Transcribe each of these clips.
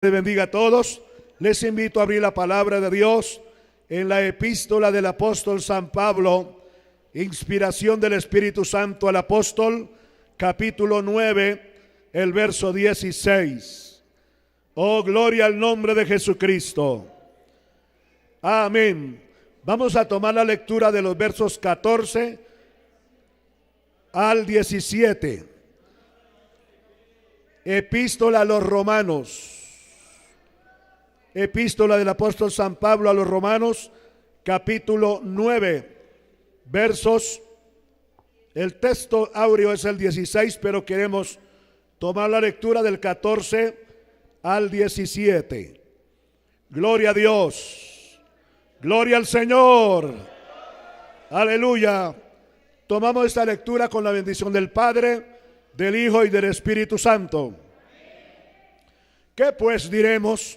Les bendiga a todos. Les invito a abrir la palabra de Dios en la epístola del apóstol San Pablo, inspiración del Espíritu Santo al apóstol, capítulo 9, el verso 16. Oh, gloria al nombre de Jesucristo. Amén. Vamos a tomar la lectura de los versos 14 al 17. Epístola a los Romanos. Epístola del apóstol San Pablo a los Romanos, capítulo 9, versos, el texto áureo es el 16, pero queremos tomar la lectura del 14 al 17. Gloria a Dios, gloria al Señor, aleluya. Tomamos esta lectura con la bendición del Padre, del Hijo y del Espíritu Santo. ¿Qué pues diremos?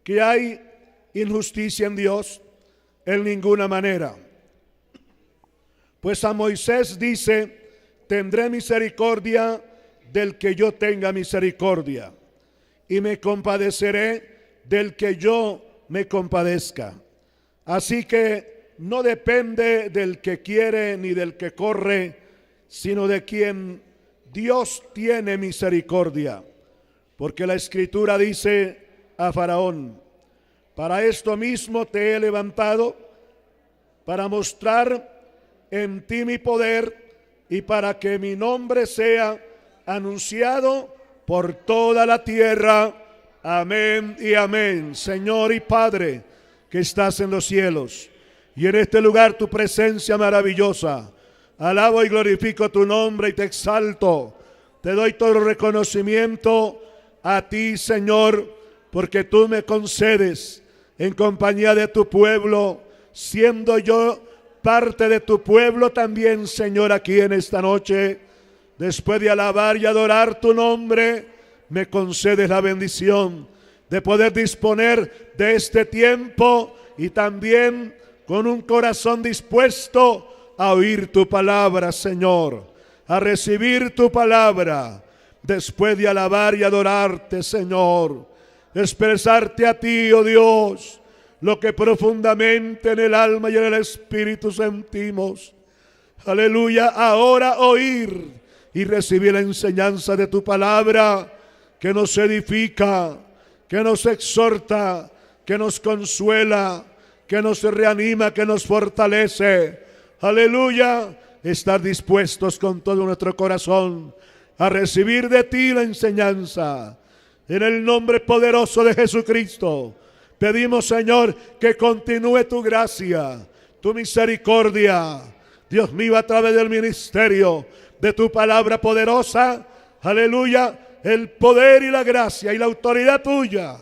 ¿Que hay injusticia en Dios? En ninguna manera. Pues a Moisés dice: tendré misericordia del que yo tenga misericordia, y me compadeceré del que yo me compadezca. Así que no depende del que quiere ni del que corre, sino de quien Dios tiene misericordia. Porque la Escritura dice a Faraón: para esto mismo te he levantado, para mostrar en ti mi poder y para que mi nombre sea anunciado por toda la tierra. Amén y amén. Señor y Padre que estás en los cielos, y en este lugar tu presencia maravillosa, alabo y glorifico tu nombre y te exalto. Te doy todo el reconocimiento a ti, Señor, porque tú me concedes en compañía de tu pueblo, siendo yo parte de tu pueblo también, Señor, aquí en esta noche. Después de alabar y adorar tu nombre, me concedes la bendición de poder disponer de este tiempo y también con un corazón dispuesto a oír tu palabra, Señor, a recibir tu palabra. Después de alabar y adorarte, Señor, expresarte a ti, oh Dios, lo que profundamente en el alma y en el espíritu sentimos. Aleluya. Ahora oír y recibir la enseñanza de tu palabra, que nos edifica, que nos exhorta, que nos consuela, que nos reanima, que nos fortalece. Aleluya. Estar dispuestos con todo nuestro corazón a recibir de ti la enseñanza. En el nombre poderoso de Jesucristo, pedimos, Señor, que continúe tu gracia, tu misericordia, Dios mío, a través del ministerio de tu palabra poderosa. Aleluya, el poder y la gracia y la autoridad tuya,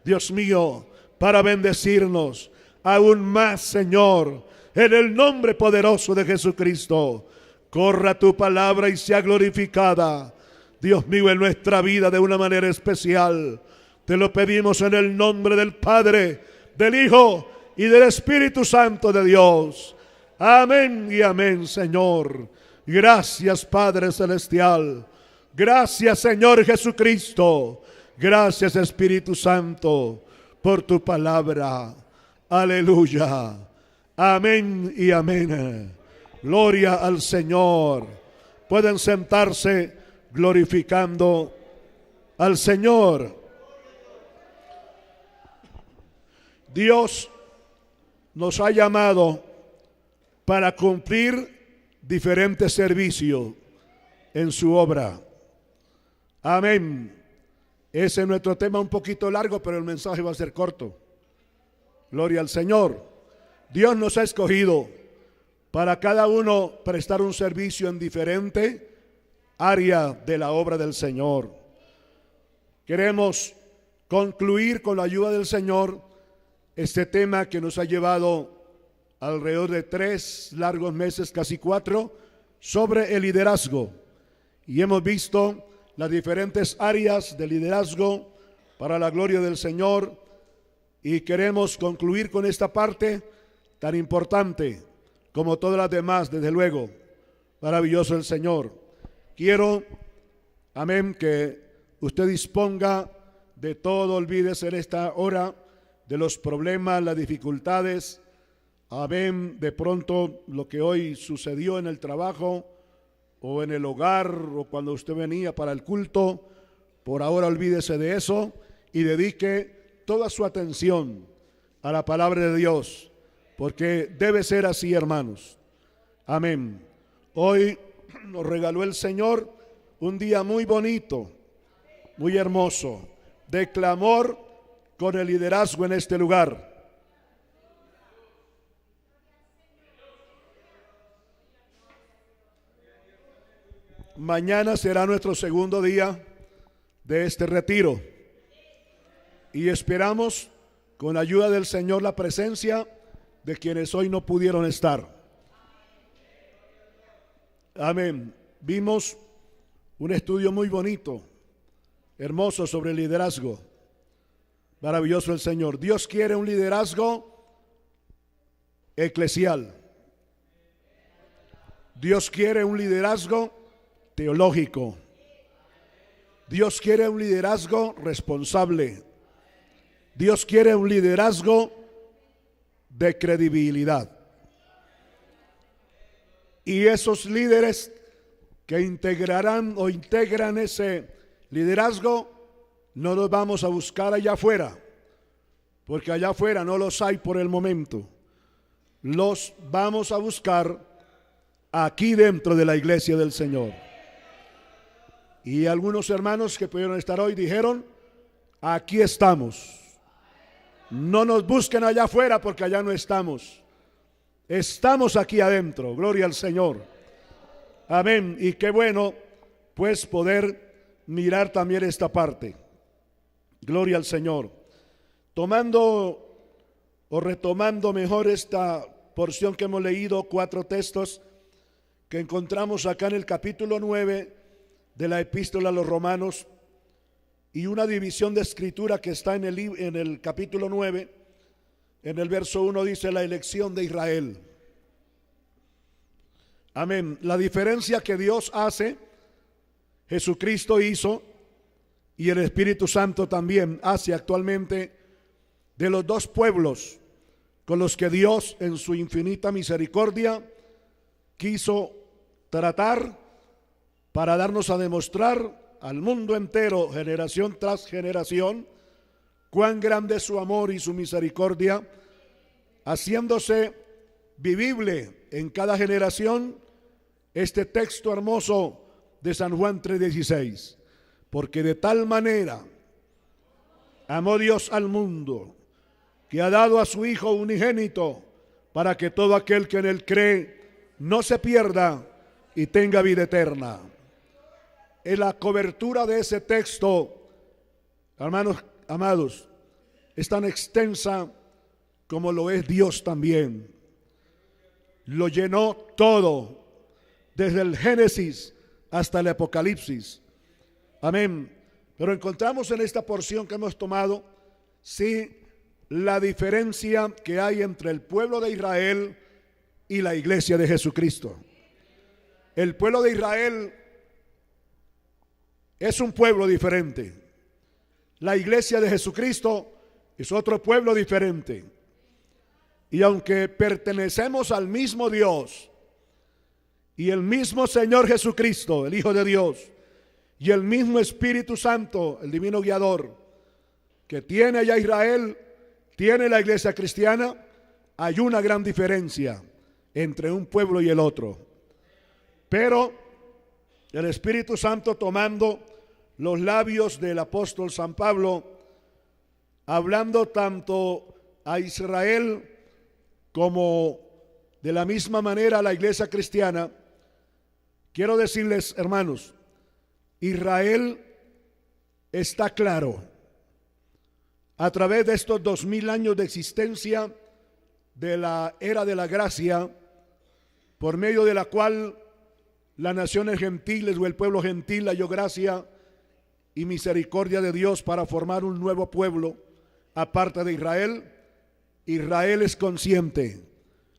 Dios mío, para bendecirnos aún más, Señor, en el nombre poderoso de Jesucristo. Corra tu palabra y sea glorificada, Dios mío, en nuestra vida de una manera especial. Te lo pedimos en el nombre del Padre, del Hijo y del Espíritu Santo de Dios. Amén y amén, Señor. Gracias, Padre Celestial. Gracias, Señor Jesucristo. Gracias, Espíritu Santo, por tu palabra. Aleluya. Amén y amén. Gloria al Señor. Pueden sentarse glorificando al Señor. Dios nos ha llamado para cumplir diferentes servicios en su obra. Amén. Ese es nuestro tema, un poquito largo, pero el mensaje va a ser corto. Gloria al Señor. Dios nos ha escogido para cada uno prestar un servicio en diferente área de la obra del Señor. Queremos concluir con la ayuda del Señor este tema que nos ha llevado alrededor de 3 largos meses, casi 4, sobre el liderazgo. Y hemos visto las diferentes áreas de liderazgo para la gloria del Señor. Y queremos concluir con esta parte tan importante como todas las demás, desde luego. Maravilloso el Señor. Quiero, amén, que usted disponga de todo, olvídese en esta hora de los problemas, las dificultades. Amén. De pronto lo que hoy sucedió en el trabajo o en el hogar o cuando usted venía para el culto, por ahora olvídese de eso y dedique toda su atención a la palabra de Dios, porque debe ser así, hermanos. Amén. Hoy nos regaló el Señor un día muy bonito, muy hermoso, de clamor con el liderazgo en este lugar. Mañana será nuestro segundo día de este retiro y esperamos con ayuda del Señor la presencia de quienes hoy no pudieron estar. Amén. Vimos un estudio muy bonito, hermoso, sobre el liderazgo. Maravilloso el Señor. Dios quiere un liderazgo eclesial. Dios quiere un liderazgo teológico. Dios quiere un liderazgo responsable. Dios quiere un liderazgo de credibilidad. Y esos líderes que integrarán o integran ese liderazgo, no los vamos a buscar allá afuera, porque allá afuera no los hay por el momento. Los vamos a buscar aquí dentro de la iglesia del Señor. Y algunos hermanos que pudieron estar hoy dijeron: aquí estamos. No nos busquen allá afuera porque allá no estamos. Estamos aquí adentro. Gloria al Señor. Amén. Y qué bueno pues poder mirar también esta parte. Gloria al Señor. Tomando o retomando mejor esta porción que hemos leído, 4 textos que encontramos acá en el capítulo 9 de la epístola a los Romanos, y una división de escritura que está en el capítulo 9, en el verso 1 dice: la elección de Israel. Amén. La diferencia que Dios hace, Jesucristo hizo, y el Espíritu Santo también hace actualmente, de los dos pueblos con los que Dios en su infinita misericordia quiso tratar para darnos a demostrar al mundo entero, generación tras generación, cuán grande es su amor y su misericordia, haciéndose vivible en cada generación este texto hermoso de San Juan 3:16. Porque de tal manera amó Dios al mundo, que ha dado a su Hijo unigénito, para que todo aquel que en él cree no se pierda y tenga vida eterna. En la cobertura de ese texto, hermanos amados, es tan extensa como lo es Dios también. Lo llenó todo, desde el Génesis hasta el Apocalipsis. Amén. Pero encontramos en esta porción que hemos tomado, sí, la diferencia que hay entre el pueblo de Israel y la iglesia de Jesucristo. El pueblo de Israel es un pueblo diferente. La iglesia de Jesucristo es otro pueblo diferente. Y aunque pertenecemos al mismo Dios y el mismo Señor Jesucristo, el Hijo de Dios, y el mismo Espíritu Santo, el divino guiador, que tiene allá Israel, tiene la iglesia cristiana, hay una gran diferencia entre un pueblo y el otro. Pero el Espíritu Santo, tomando los labios del apóstol San Pablo, hablando tanto a Israel como de la misma manera a la iglesia cristiana, quiero decirles, hermanos, Israel está claro, a través de estos 2000 años de existencia de la era de la gracia, por medio de la cual las naciones gentiles o el pueblo gentil halló gracia y misericordia de Dios para formar un nuevo pueblo aparte de Israel. Israel es consciente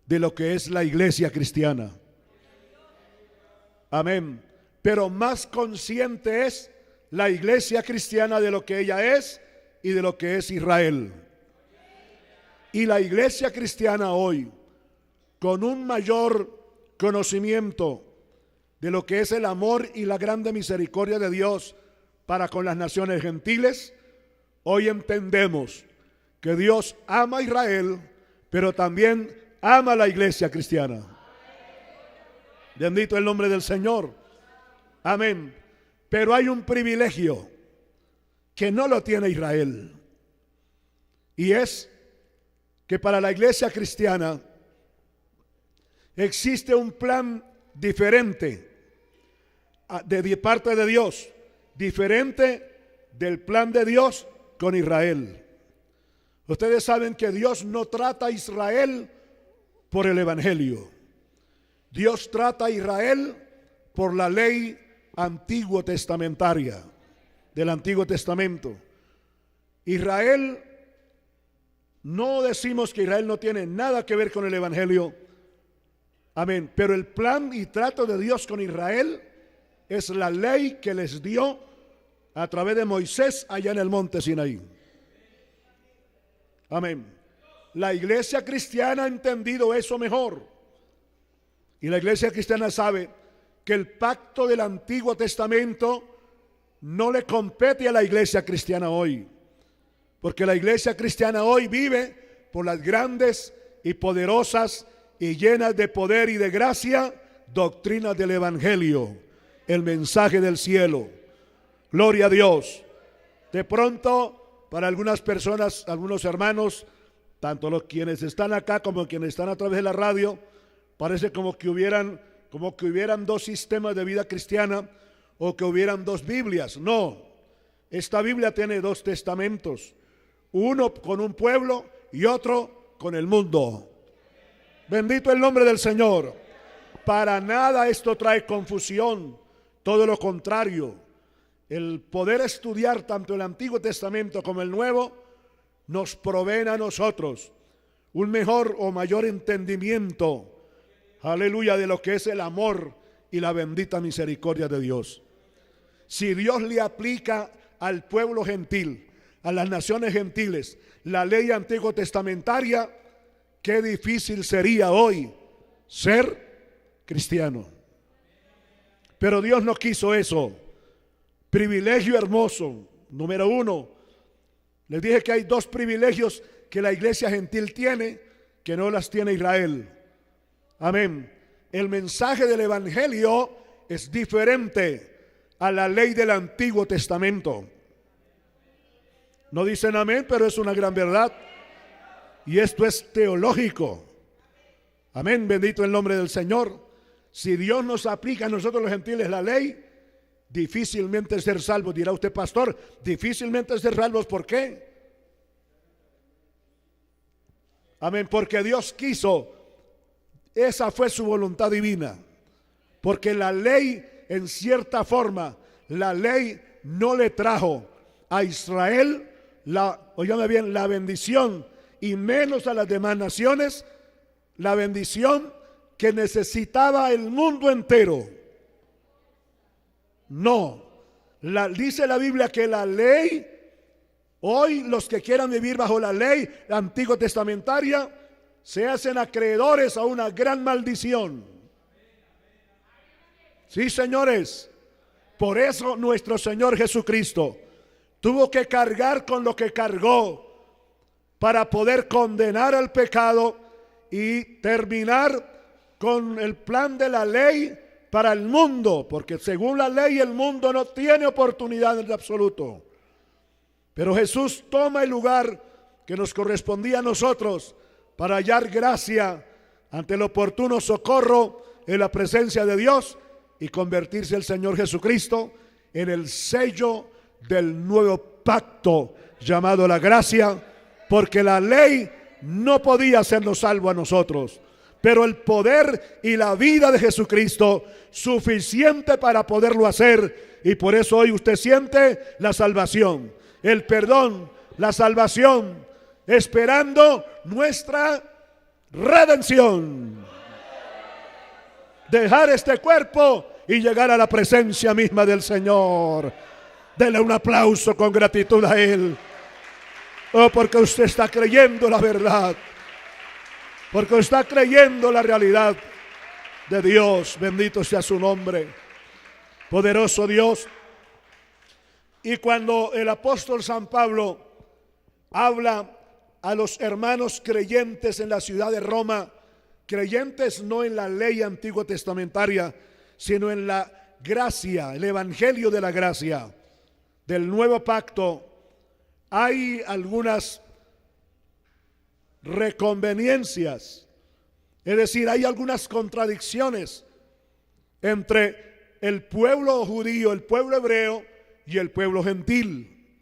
de lo que es la iglesia cristiana. Amén. Pero más consciente es la iglesia cristiana de lo que ella es y de lo que es Israel. Y la iglesia cristiana hoy, con un mayor conocimiento de lo que es el amor y la grande misericordia de Dios para con las naciones gentiles, hoy entendemos que Dios ama a Israel, pero también ama a la iglesia cristiana. Bendito el nombre del Señor. Amén. Pero hay un privilegio que no lo tiene Israel, y es que para la iglesia cristiana existe un plan diferente de parte de Dios, diferente del plan de Dios con Israel. Ustedes saben que Dios no trata a Israel por el evangelio. Dios trata a Israel por la ley antiguo testamentaria del Antiguo Testamento. Israel, no decimos que Israel no tiene nada que ver con el evangelio. Amén. Pero el plan y trato de Dios con Israel es la ley que les dio a través de Moisés allá en el monte Sinaí. Amén. La iglesia cristiana ha entendido eso mejor. Y la iglesia cristiana sabe que el pacto del Antiguo Testamento no le compete a la iglesia cristiana hoy. Porque la iglesia cristiana hoy vive por las grandes y poderosas y llenas de poder y de gracia doctrinas del evangelio, el mensaje del cielo. Gloria a Dios. De pronto, para algunas personas, algunos hermanos, tanto los quienes están acá como quienes están a través de la radio, parece como que hubieran dos sistemas de vida cristiana o que hubieran dos Biblias. No, esta Biblia tiene dos testamentos, uno con un pueblo y otro con el mundo. Bendito el nombre del Señor. Para nada esto trae confusión, todo lo contrario. El poder estudiar tanto el Antiguo Testamento como el Nuevo nos proveen a nosotros un mejor o mayor entendimiento, aleluya, de lo que es el amor y la bendita misericordia de Dios. Si Dios le aplica al pueblo gentil, a las naciones gentiles, la ley antiguo testamentaria, qué difícil sería hoy ser cristiano. Pero Dios no quiso eso. Privilegio hermoso. Número uno, les dije que hay dos privilegios que la iglesia gentil tiene, que no las tiene Israel. Amén. El mensaje del evangelio es diferente a la ley del Antiguo Testamento. No dicen amén, pero es una gran verdad. Y esto es teológico. Amén, bendito el nombre del Señor. Si Dios nos aplica a nosotros los gentiles la ley, difícilmente ser salvos. Dirá usted, pastor, difícilmente ser salvos, ¿por qué? Amén, porque Dios quiso. Esa fue su voluntad divina. Porque la ley, en cierta forma, la ley no le trajo a Israel óigame bien, la bendición, y menos a las demás naciones, la bendición que necesitaba el mundo entero. No, dice la Biblia que la ley, hoy los que quieran vivir bajo la ley antiguo testamentaria, se hacen acreedores a una gran maldición. Sí, señores, por eso nuestro Señor Jesucristo tuvo que cargar con lo que cargó para poder condenar al pecado y terminar con el plan de la ley para el mundo, porque según la ley el mundo no tiene oportunidad en absoluto. Pero Jesús toma el lugar que nos correspondía a nosotros para hallar gracia ante el oportuno socorro en la presencia de Dios y convertirse el Señor Jesucristo en el sello del nuevo pacto llamado la gracia, porque la ley no podía hacernos salvo a nosotros, pero el poder y la vida de Jesucristo suficiente para poderlo hacer, y por eso hoy usted siente la salvación, el perdón, la salvación, esperando nuestra redención. Dejar este cuerpo y llegar a la presencia misma del Señor. Denle un aplauso con gratitud a Él. Oh, porque usted está creyendo la verdad. Porque está creyendo la realidad de Dios. Bendito sea su nombre. Poderoso Dios. Y cuando el apóstol San Pablo habla a los hermanos creyentes en la ciudad de Roma, creyentes no en la ley antigua testamentaria, sino en la gracia, el evangelio de la gracia del nuevo pacto, hay algunas reconveniencias, es decir, hay algunas contradicciones entre el pueblo judío, el pueblo hebreo y el pueblo gentil.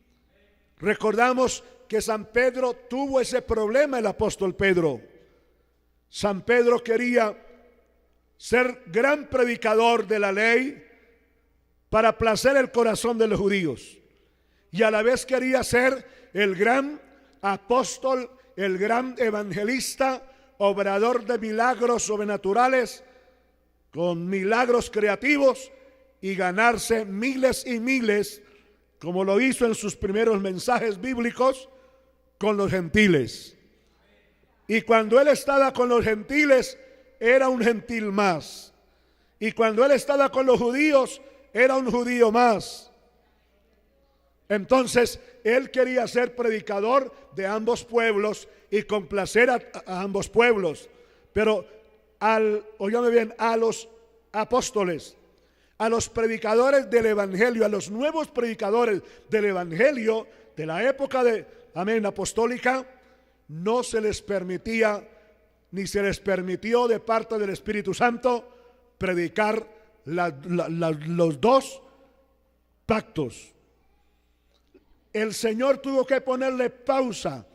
Recordamos que San Pedro tuvo ese problema, el apóstol Pedro. San Pedro quería ser gran predicador de la ley para placer el corazón de los judíos, y a la vez quería ser el gran apóstol, el gran evangelista, obrador de milagros sobrenaturales, con milagros creativos, y ganarse miles y miles, como lo hizo en sus primeros mensajes bíblicos, con los gentiles. Y cuando él estaba con los gentiles, era un gentil más. Y cuando él estaba con los judíos, era un judío más. Entonces, él quería ser predicador de ambos pueblos y complacer a ambos pueblos. Pero óigame bien, a los apóstoles, a los predicadores del evangelio, a los nuevos predicadores del evangelio de la época de apostólica, no se les permitía, ni se les permitió de parte del Espíritu Santo predicar los dos pactos. El Señor tuvo que ponerle pause,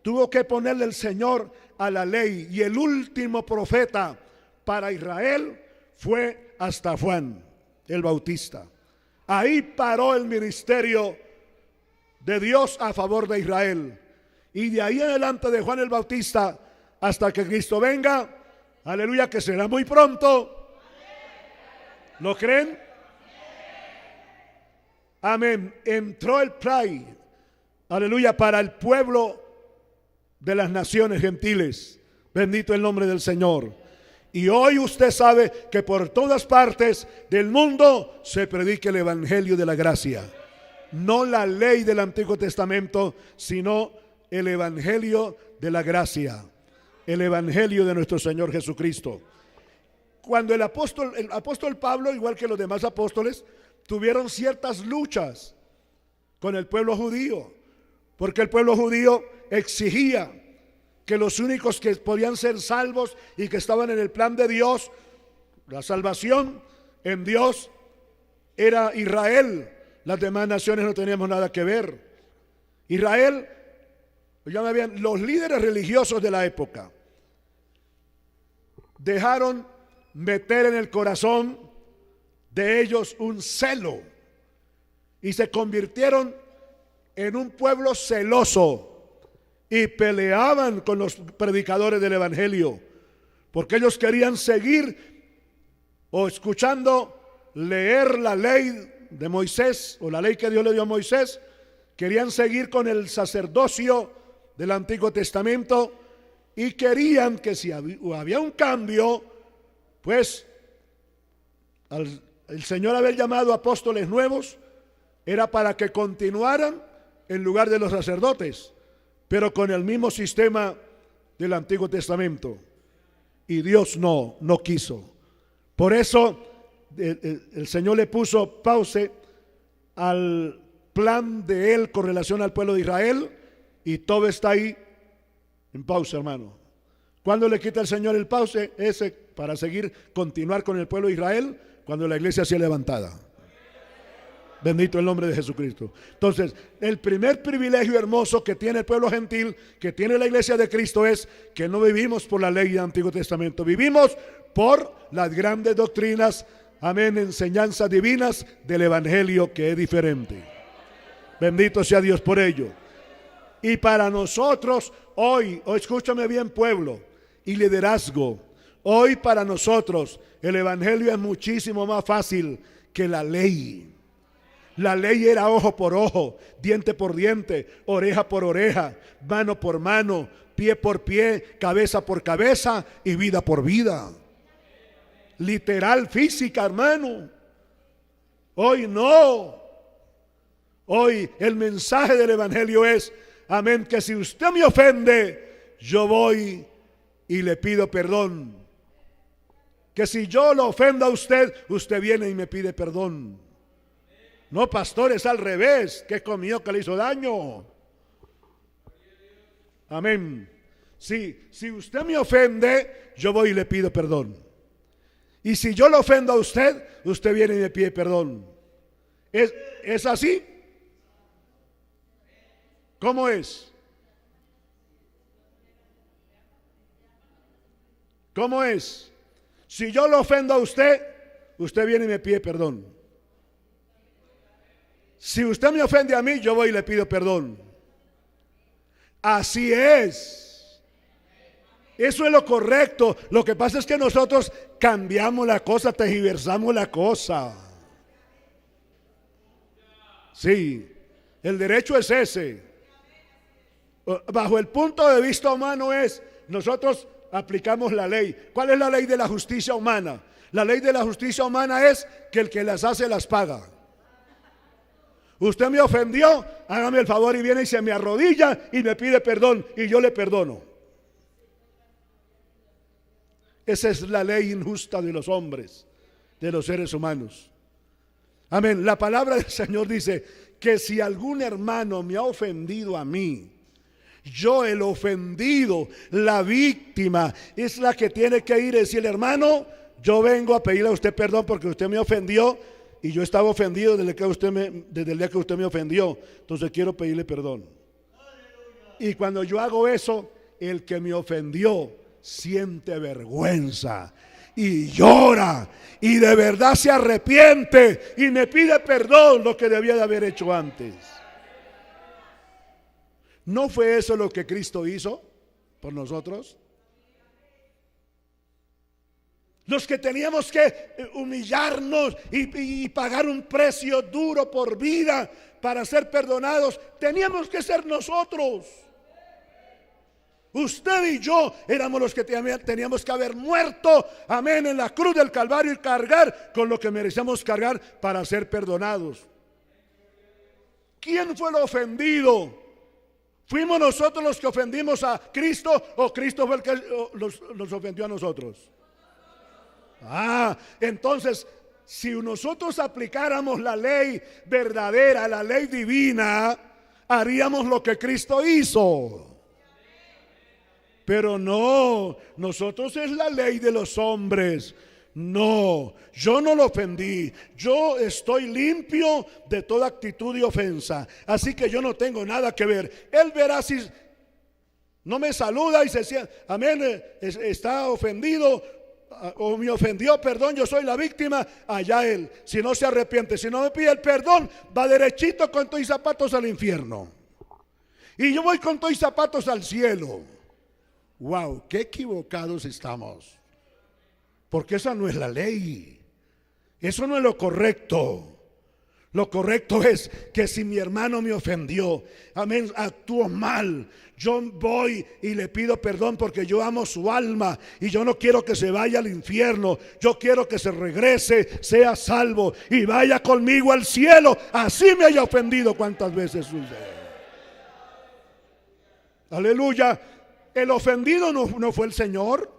tuvo que ponerle el Señor a la ley, y el último profeta para Israel fue hasta Juan el Bautista. Ahí paró el ministerio de Dios a favor de Israel, y de ahí en adelante de Juan el Bautista hasta que Cristo venga, aleluya, que será muy pronto. ¿Lo creen? Amén. Entró el Pride, aleluya, para el pueblo de las naciones gentiles. Bendito el nombre del Señor. Y hoy usted sabe que por todas partes del mundo se predica el evangelio de la gracia. No la ley del Antiguo Testamento, sino el evangelio de la gracia, el evangelio de nuestro Señor Jesucristo. Cuando el apóstol Pablo, igual que los demás apóstoles, tuvieron ciertas luchas con el pueblo judío, porque el pueblo judío exigía que los únicos que podían ser salvos y que estaban en el plan de Dios, la salvación en Dios, era Israel. Las demás naciones no teníamos nada que ver. Israel, ya bien, los líderes religiosos de la época dejaron meter en el corazón de ellos un celo y se convirtieron en un pueblo celoso y peleaban con los predicadores del evangelio, porque ellos querían seguir o escuchando leer la ley de Moisés, o la ley que Dios le dio a Moisés. Querían seguir con el sacerdocio del Antiguo Testamento y querían que si había un cambio, pues el Señor haber llamado apóstoles nuevos era para que continuaran en lugar de los sacerdotes, pero con el mismo sistema del Antiguo Testamento. Y Dios no quiso. Por eso el Señor le puso pause al plan de Él con relación al pueblo de Israel, y todo está ahí en pausa, hermano. ¿Cuándo le quita el Señor el pause? Ese para continuar con el pueblo de Israel, cuando la iglesia sea levantada. Bendito el nombre de Jesucristo. Entonces, el primer privilegio hermoso que tiene el pueblo gentil, que tiene la iglesia de Cristo, es que no vivimos por la ley del Antiguo Testamento, vivimos por las grandes doctrinas, amén, enseñanzas divinas del evangelio, que es diferente. Bendito sea Dios por ello. Y para nosotros hoy, escúchame bien, pueblo y liderazgo, hoy para nosotros el evangelio es muchísimo más fácil que la ley. La ley era ojo por ojo, diente por diente, oreja por oreja, mano por mano, pie por pie, cabeza por cabeza y vida por vida. Literal, física, hermano. Hoy no. Hoy el mensaje del evangelio es, amén, que si usted me ofende, yo voy y le pido perdón. Que si yo lo ofendo a usted, usted viene y me pide perdón. No, pastor, es al revés. ¿Qué comió que le hizo daño? Amén. Si usted me ofende, yo voy y le pido perdón. Y si yo lo ofendo a usted, usted viene y me pide perdón. ¿Es así? ¿Cómo es? ¿Cómo es? Si yo lo ofendo a usted, usted viene y me pide perdón. Si usted me ofende a mí, yo voy y le pido perdón. Así es. Eso es lo correcto. Lo que pasa es que nosotros cambiamos la cosa, tergiversamos la cosa. Sí, el derecho es ese. Bajo el punto de vista humano es, nosotros aplicamos la ley. ¿Cuál es la ley de la justicia humana? La ley de la justicia humana es que el que las hace las paga. Usted me ofendió, hágame el favor y viene y se me arrodilla y me pide perdón y yo le perdono. Esa es la ley injusta de los hombres, de los seres humanos. Amén. La palabra del Señor dice que si algún hermano me ha ofendido a mí, yo el ofendido, la víctima, es la que tiene que ir y decirle, hermano, yo vengo a pedirle a usted perdón porque usted me ofendió y yo estaba ofendido desde el día que usted me ofendió. Entonces quiero pedirle perdón. Y cuando yo hago eso, el que me ofendió siente vergüenza y llora y de verdad se arrepiente y me pide perdón lo que debía de haber hecho antes. ¿No fue eso lo que Cristo hizo por nosotros? Los que teníamos que humillarnos y pagar un precio duro por vida para ser perdonados, teníamos que ser nosotros. Usted y yo éramos los que teníamos que haber muerto, amén, en la cruz del Calvario y cargar con lo que merecíamos cargar para ser perdonados. ¿Quién fue el ofendido? ¿Fuimos nosotros los que ofendimos a Cristo o Cristo fue el que nos ofendió a nosotros? Entonces, si nosotros aplicáramos la ley verdadera, la ley divina, haríamos lo que Cristo hizo. Pero no, nosotros es la ley de los hombres. No, yo no lo ofendí. Yo estoy limpio de toda actitud y ofensa. Así que yo no tengo nada que ver. Él verá si no me saluda y se siente, amén, está ofendido o me ofendió, perdón, yo soy la víctima, allá él. Si no se arrepiente, si no me pide el perdón, va derechito con todos y zapatos al infierno. Y yo voy con todos y zapatos al cielo. Wow, qué equivocados estamos. Porque esa no es la ley. Eso no es lo correcto. Lo correcto es que si mi hermano me ofendió, amén, actuó mal, yo voy y le pido perdón porque yo amo su alma y yo no quiero que se vaya al infierno. Yo quiero que se regrese, sea salvo y vaya conmigo al cielo, así me haya ofendido cuantas veces sucede. Aleluya. El ofendido no fue el Señor.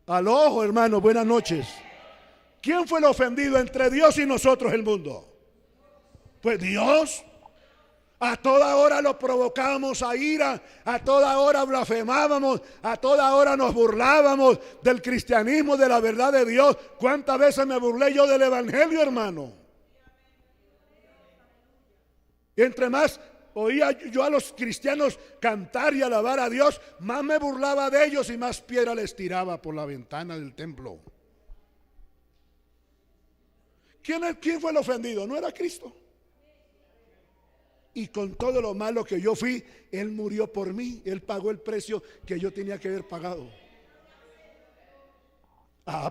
Al ojo, hermano, buenas noches. ¿Quién fue el ofendido entre Dios y nosotros, el mundo? Pues Dios. A toda hora lo provocábamos a ira, a toda hora blasfemábamos, a toda hora nos burlábamos del cristianismo, de la verdad de Dios. ¿Cuántas veces me burlé yo del evangelio, hermano? Y entre más oía yo a los cristianos cantar y alabar a Dios, más me burlaba de ellos y más piedra les tiraba por la ventana del templo. ¿Quién fue el ofendido? No era Cristo. Y con todo lo malo que yo fui, Él murió por mí. Él pagó el precio que yo tenía que haber pagado.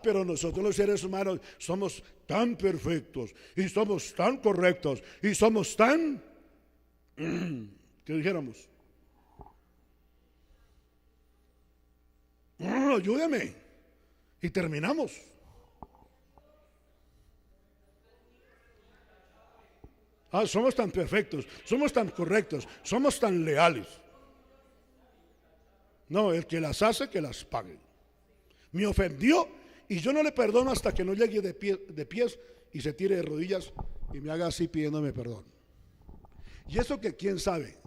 Pero nosotros los seres humanos somos tan perfectos y somos tan correctos y somos tan, ¿qué dijéramos? Ayúdame. Y terminamos. Somos tan perfectos, somos tan correctos, somos tan leales. No, el que las hace, que las pague. Me ofendió y yo no le perdono hasta que no llegue de pies y se tire de rodillas y me haga así pidiéndome perdón. Y eso que quién sabe,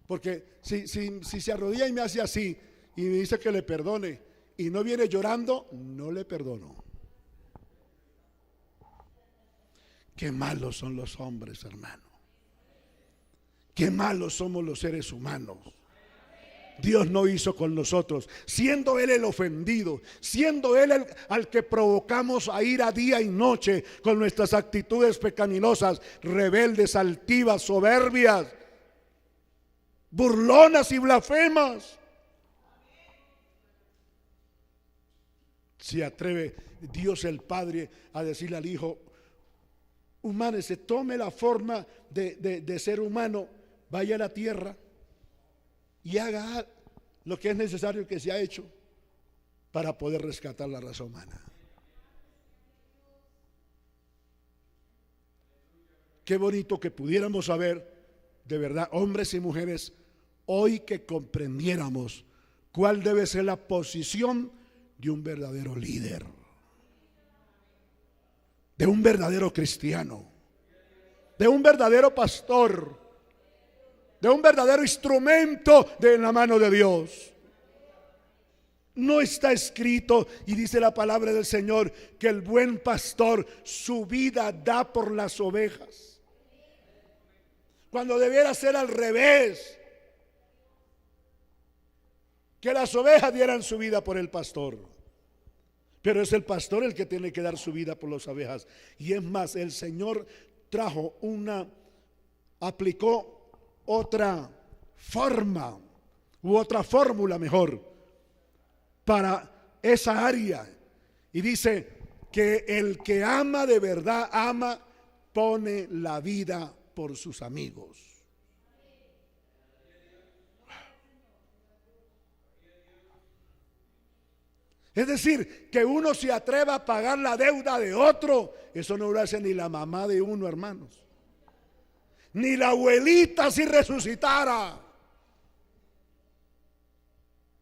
porque si se arrodilla y me hace así y me dice que le perdone y no viene llorando, no le perdono. Qué malos son los hombres, hermano. Qué malos somos los seres humanos. Dios no hizo con nosotros, siendo Él el ofendido, siendo Él al que provocamos a ira día y noche con nuestras actitudes pecaminosas, rebeldes, altivas, soberbias, burlonas y blasfemas. Se atreve Dios el Padre a decirle al Hijo: humánese, tome la forma de ser humano, vaya a la tierra y haga lo que es necesario que se ha hecho para poder rescatar la raza humana. Qué bonito que pudiéramos saber, de verdad, hombres y mujeres, hoy que comprendiéramos cuál debe ser la posición de un verdadero líder, de un verdadero cristiano, de un verdadero pastor, de un verdadero instrumento de la mano de Dios. No está escrito, y dice la palabra del Señor, que el buen pastor su vida da por las ovejas, cuando debiera ser al revés, que las ovejas dieran su vida por el pastor. Pero es el pastor el que tiene que dar su vida por las ovejas. Y es más, el Señor aplicó otra forma u otra fórmula mejor para esa área, y dice que el que ama de verdad pone la vida por sus amigos. Es decir, que uno se atreva a pagar la deuda de otro, eso no lo hace ni la mamá de uno, hermanos, ni la abuelita si resucitara.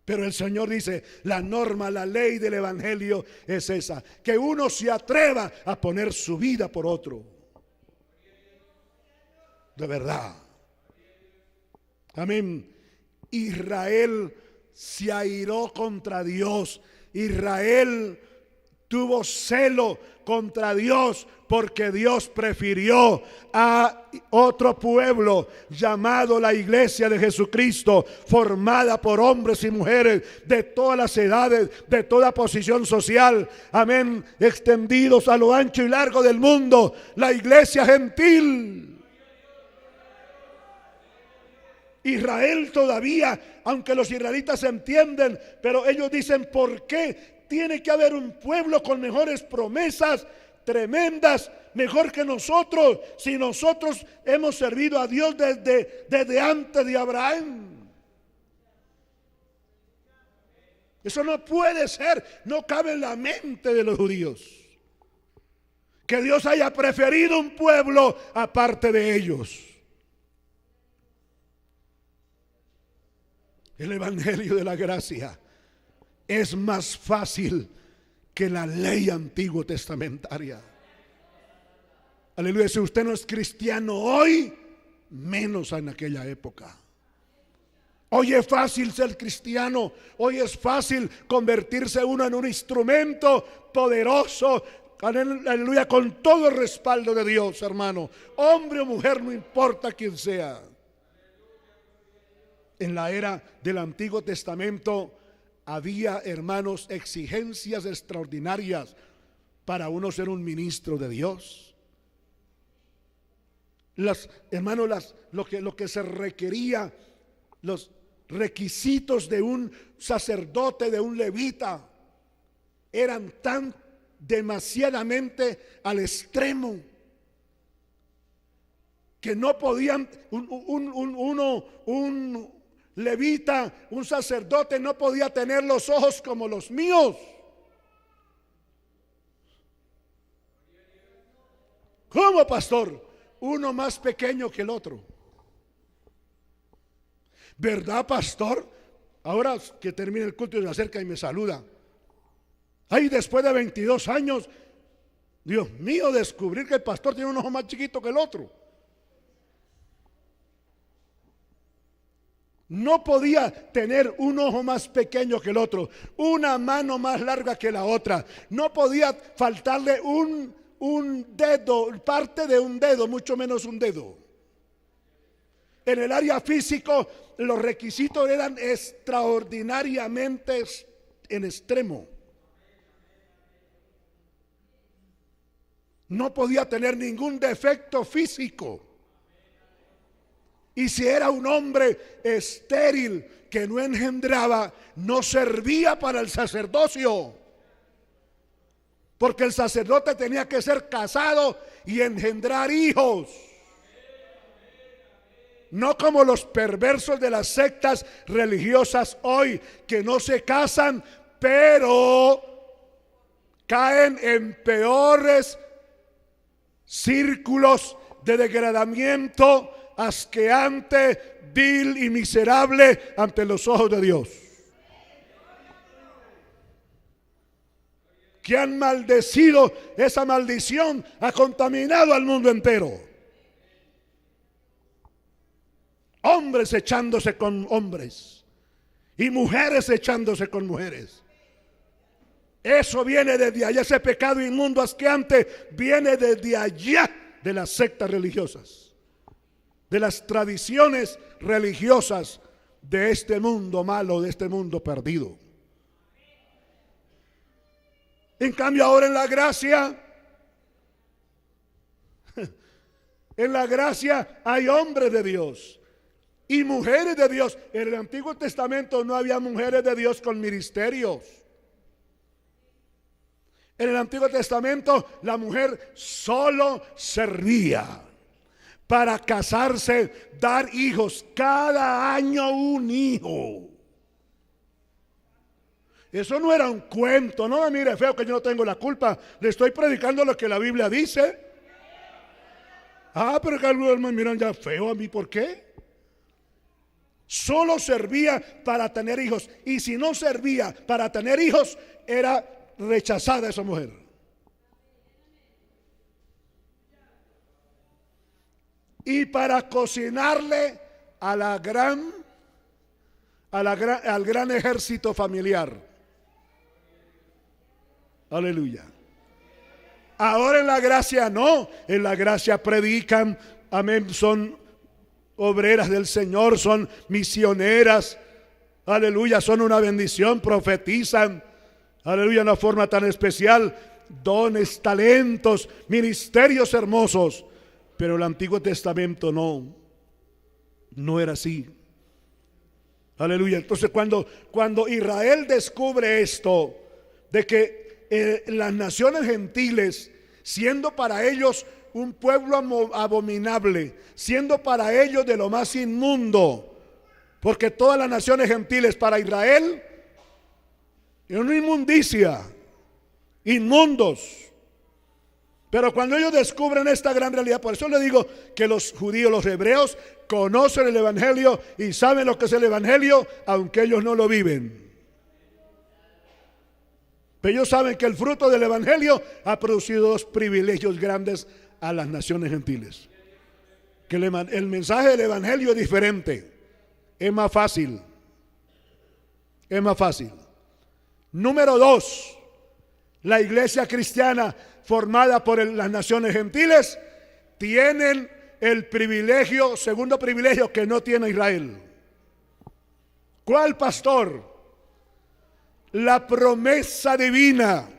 Pero el Señor dice, la norma, la ley del evangelio es esa, que uno se atreva a poner su vida por otro. De verdad. Amén. Israel se airó contra Dios. Israel tuvo celo contra Dios porque Dios prefirió a otro pueblo llamado la iglesia de Jesucristo, formada por hombres y mujeres de todas las edades, de toda posición social, amén, extendidos a lo ancho y largo del mundo, la iglesia gentil. Israel todavía, aunque los israelitas entienden, pero ellos dicen: ¿por qué tiene que haber un pueblo con mejores promesas tremendas, mejor que nosotros, si nosotros hemos servido a Dios desde antes de Abraham? Eso no puede ser, no cabe en la mente de los judíos que Dios haya preferido un pueblo aparte de ellos. El evangelio de la gracia es más fácil que la ley antiguo testamentaria. Aleluya. Si usted no es cristiano hoy, menos en aquella época. Hoy es fácil ser cristiano. Hoy es fácil convertirse uno en un instrumento poderoso, aleluya, con todo el respaldo de Dios, hermano. Hombre o mujer, no importa quién sea. En la era del Antiguo Testamento había, hermanos, exigencias extraordinarias para uno ser un ministro de Dios. Lo que se requería, los requisitos de un sacerdote, de un levita, eran tan demasiadamente al extremo que no podían, un levita, un sacerdote no podía tener los ojos como los míos. ¿Cómo, pastor? Uno más pequeño que el otro. ¿Verdad, pastor? Ahora que termine el culto se acerca y me saluda. Ay, después de 22 años, Dios mío, descubrir que el pastor tiene un ojo más chiquito que el otro. No podía tener un ojo más pequeño que el otro, una mano más larga que la otra. No podía faltarle un dedo, parte de un dedo, mucho menos un dedo. En el área físico, los requisitos eran extraordinariamente en extremo. No podía tener ningún defecto físico. Y si era un hombre estéril que no engendraba, no servía para el sacerdocio. Porque el sacerdote tenía que ser casado y engendrar hijos. No como los perversos de las sectas religiosas hoy, que no se casan, pero caen en peores círculos de degradamiento, asqueante, vil y miserable ante los ojos de Dios. Que han maldecido, esa maldición ha contaminado al mundo entero. Hombres echándose con hombres y mujeres echándose con mujeres. Eso viene desde allá, ese pecado inmundo asqueante viene desde allá, de las sectas religiosas, de las tradiciones religiosas de este mundo malo, de este mundo perdido. En cambio ahora en la gracia hay hombres de Dios y mujeres de Dios. En el Antiguo Testamento no había mujeres de Dios con ministerios. En el Antiguo Testamento la mujer solo servía para casarse, dar hijos, cada año un hijo. Eso no era un cuento, no me mire feo que yo no tengo la culpa, le estoy predicando lo que la Biblia dice. Pero que algunos me miran ya feo a mí, ¿por qué? Solo servía para tener hijos, y si no servía para tener hijos, era rechazada esa mujer. Y para cocinarle al gran ejército familiar. Aleluya. Ahora en la gracia no, en la gracia predican, amén, son obreras del Señor, son misioneras, aleluya, son una bendición, profetizan, aleluya, de una forma tan especial, dones, talentos, ministerios hermosos. Pero el Antiguo Testamento no era así. Aleluya. Entonces cuando Israel descubre esto, de que las naciones gentiles, siendo para ellos un pueblo abominable, siendo para ellos de lo más inmundo, porque todas las naciones gentiles para Israel es una inmundicia, inmundos. Pero cuando ellos descubren esta gran realidad, por eso le digo que los judíos, los hebreos, conocen el evangelio y saben lo que es el evangelio, aunque ellos no lo viven. Pero ellos saben que el fruto del evangelio ha producido dos privilegios grandes a las naciones gentiles. Que el mensaje del evangelio es diferente, es más fácil. Es más fácil. Número 2, la iglesia cristiana formada por las naciones gentiles tienen el privilegio, segundo privilegio que no tiene Israel. ¿Cuál, pastor? La promesa divina,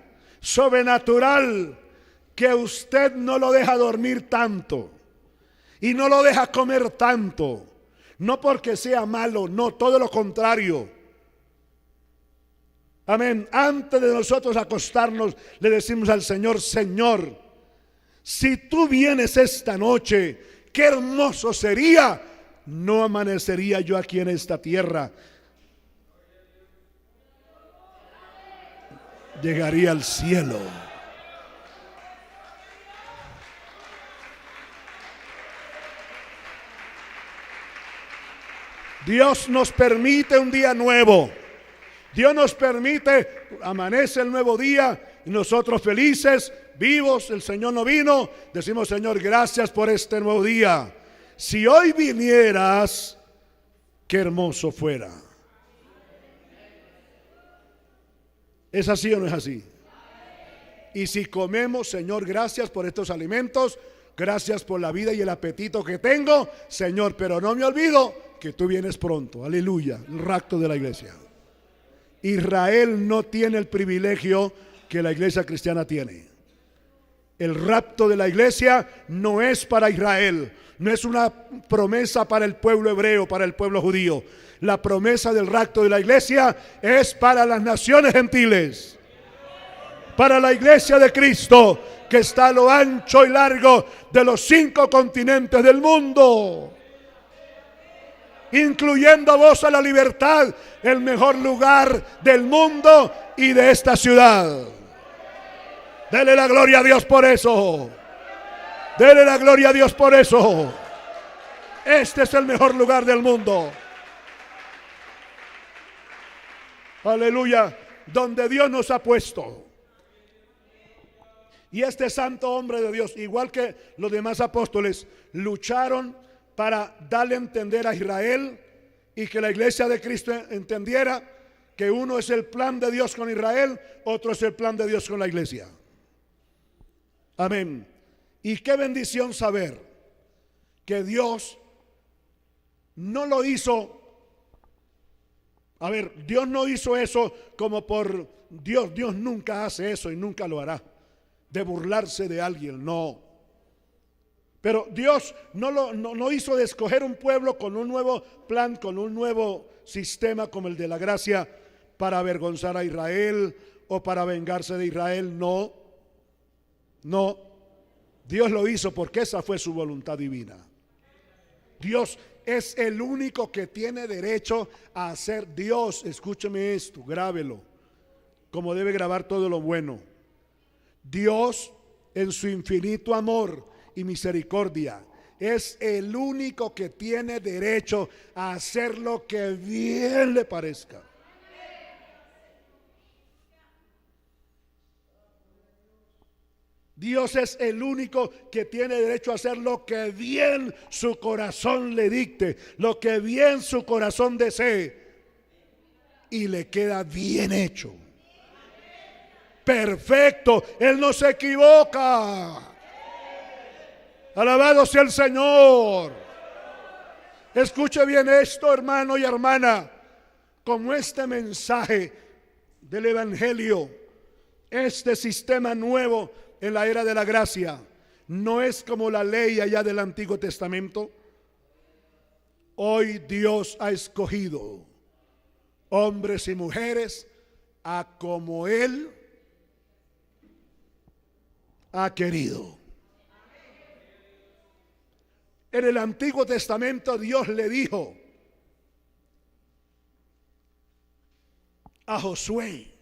sobrenatural, que usted no lo deja dormir tanto y no lo deja comer tanto, no porque sea malo, no, todo lo contrario. Amén. Antes de nosotros acostarnos, le decimos al Señor: Señor, si tú vienes esta noche, qué hermoso sería. No amanecería yo aquí en esta tierra. Llegaría al cielo. Dios nos permite un día nuevo. Dios nos permite, amanece el nuevo día y nosotros felices, vivos. El Señor no vino. Decimos: Señor, gracias por este nuevo día. Si hoy vinieras, qué hermoso fuera. ¿Es así o no es así? Y si comemos: Señor, gracias por estos alimentos, gracias por la vida y el apetito que tengo, Señor, pero no me olvido que tú vienes pronto. Aleluya. El rapto de la iglesia. Israel no tiene el privilegio que la iglesia cristiana tiene. El rapto de la iglesia no es para Israel, no es una promesa para el pueblo hebreo, para el pueblo judío. La promesa del rapto de la iglesia es para las naciones gentiles, para la iglesia de Cristo, que está a lo ancho y largo de los 5 continentes del mundo, incluyendo Voz a la Libertad, el mejor lugar del mundo y de esta ciudad. Dele la gloria a Dios por eso. Dele la gloria a Dios por eso. Este es el mejor lugar del mundo. Aleluya. Donde Dios nos ha puesto. Y este santo hombre de Dios, igual que los demás apóstoles, lucharon para darle a entender a Israel y que la iglesia de Cristo entendiera que uno es el plan de Dios con Israel, otro es el plan de Dios con la iglesia. Amén. Y qué bendición saber que Dios no lo hizo. A ver, Dios no hizo eso como por Dios. Dios nunca hace eso y nunca lo hará, de burlarse de alguien, no. Pero Dios no hizo de escoger un pueblo con un nuevo plan, con un nuevo sistema como el de la gracia, para avergonzar a Israel o para vengarse de Israel. No, no. Dios lo hizo porque esa fue su voluntad divina. Dios es el único que tiene derecho a hacer. Dios, escúcheme esto, grábelo, como debe grabar todo lo bueno. Dios, en su infinito amor y misericordia, es el único que tiene derecho a hacer lo que bien le parezca. Dios es el único que tiene derecho a hacer lo que bien su corazón le dicte, lo que bien su corazón desee, y le queda bien hecho. Perfecto, Él no se equivoca. Alabado sea el Señor. Escuche bien esto, hermano y hermana. Como este mensaje del Evangelio, este sistema nuevo en la era de la gracia, no es como la ley allá del Antiguo Testamento. Hoy Dios ha escogido hombres y mujeres a como Él ha querido. En el Antiguo Testamento Dios le dijo a Josué,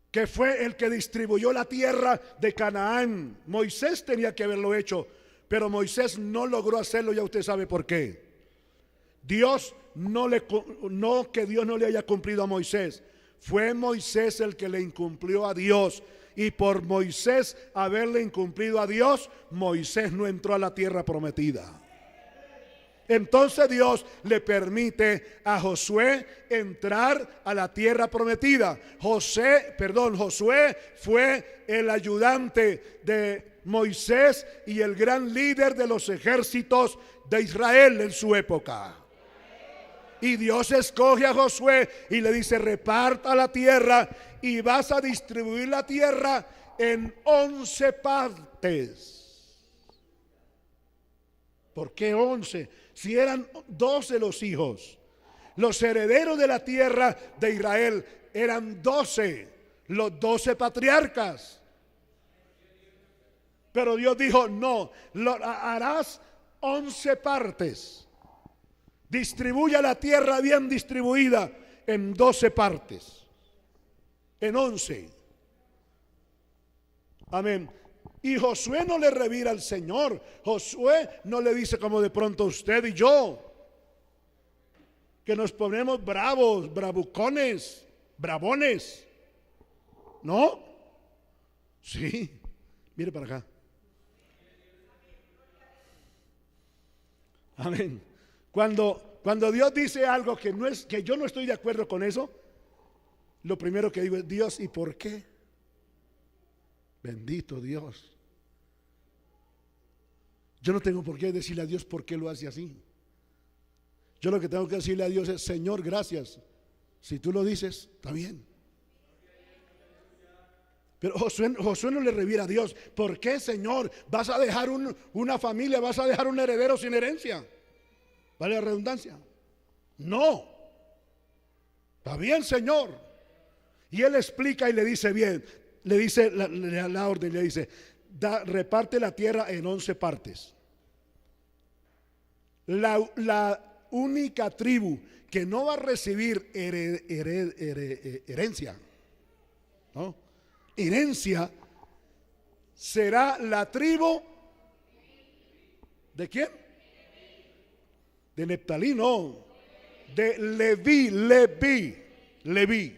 que fue el que distribuyó la tierra de Canaán. Moisés tenía que haberlo hecho, pero Moisés no logró hacerlo. Ya usted sabe por qué. Dios no que Dios no le haya cumplido a Moisés, fue Moisés el que le incumplió a Dios. Y por Moisés haberle incumplido a Dios, Moisés no entró a la tierra prometida. Entonces Dios le permite a Josué entrar a la tierra prometida. Josué fue el ayudante de Moisés y el gran líder de los ejércitos de Israel en su época. Y Dios escoge a Josué y le dice: reparta la tierra y vas a distribuir la tierra en 11 partes. ¿Por qué 11? Si eran 12 los hijos. Los herederos de la tierra de Israel eran 12, los 12 patriarcas. Pero Dios dijo, no, harás 11 partes. Distribuya la tierra bien distribuida en 12 partes. En 11. Amén. Y Josué no le revira al Señor. Josué no le dice como de pronto usted y yo, que nos ponemos bravos, bravucones, bravones. ¿No? Sí. Mire para acá. Amén. Cuando Dios dice algo que no es, que yo no estoy de acuerdo con eso, lo primero que digo es, Dios, ¿y por qué? Bendito Dios. Yo no tengo por qué decirle a Dios por qué lo hace así. Yo lo que tengo que decirle a Dios es, Señor, gracias. Si tú lo dices, está bien. Pero Josué no le revira a Dios. ¿Por qué, Señor? ¿Vas a dejar una familia? ¿Vas a dejar un heredero sin herencia? ¿Vale la redundancia? No. Está bien, Señor. Y él explica y le dice bien. Le dice la orden, le dice, reparte la tierra en 11 partes. La única tribu que no va a recibir herencia, ¿no? Herencia será la tribu ¿de quién? De Neftalí, no, de Leví.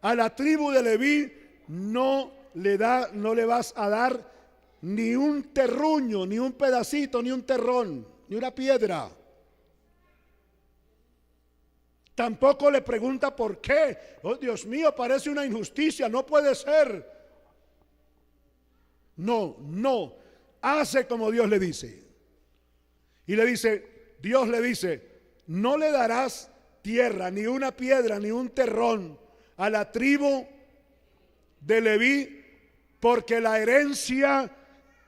A la tribu de Leví no le vas a dar ni un terruño, ni un pedacito, ni un terrón, ni una piedra. Tampoco le pregunta por qué. Oh, Dios mío, parece una injusticia, no puede ser. No, hace como Dios le dice. Y Dios le dice, no le darás tierra, ni una piedra, ni un terrón a la tribu de Leví, porque la herencia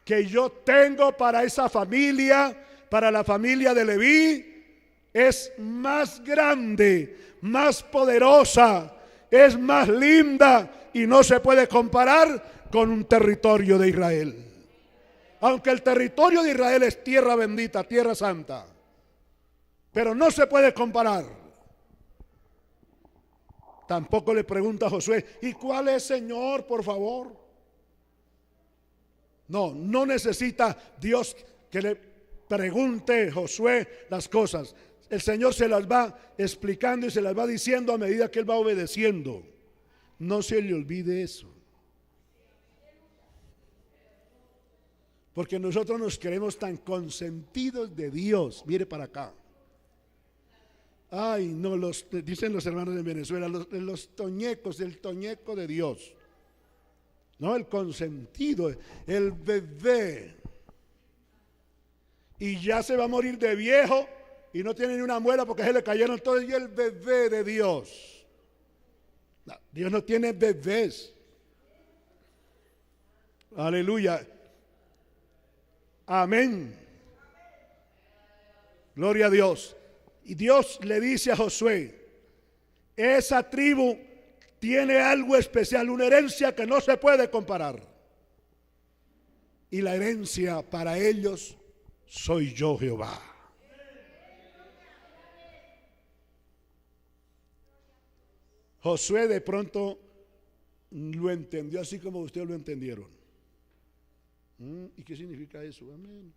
que yo tengo para esa familia, para la familia de Leví, es más grande, más poderosa, es más linda y no se puede comparar con un territorio de Israel. Aunque el territorio de Israel es tierra bendita, tierra santa, pero no se puede comparar. Tampoco le pregunta a Josué, ¿y cuál es, Señor, por favor? No necesita Dios que le pregunte Josué las cosas. El Señor se las va explicando y se las va diciendo a medida que él va obedeciendo. No se le olvide eso. Porque nosotros nos creemos tan consentidos de Dios. Mire para acá. Ay, no, dicen los hermanos en Venezuela, los toñecos, el toñeco de Dios. No, el consentido, el bebé. Y ya se va a morir de viejo y no tiene ni una muela porque se le cayeron todos. Y el bebé de Dios. No, Dios no tiene bebés. Aleluya. Amén. Gloria a Dios. Y Dios le dice a Josué, esa tribu tiene algo especial, una herencia que no se puede comparar. Y la herencia para ellos soy yo, Jehová. Josué de pronto lo entendió así como ustedes lo entendieron. ¿Y qué significa eso? Amén.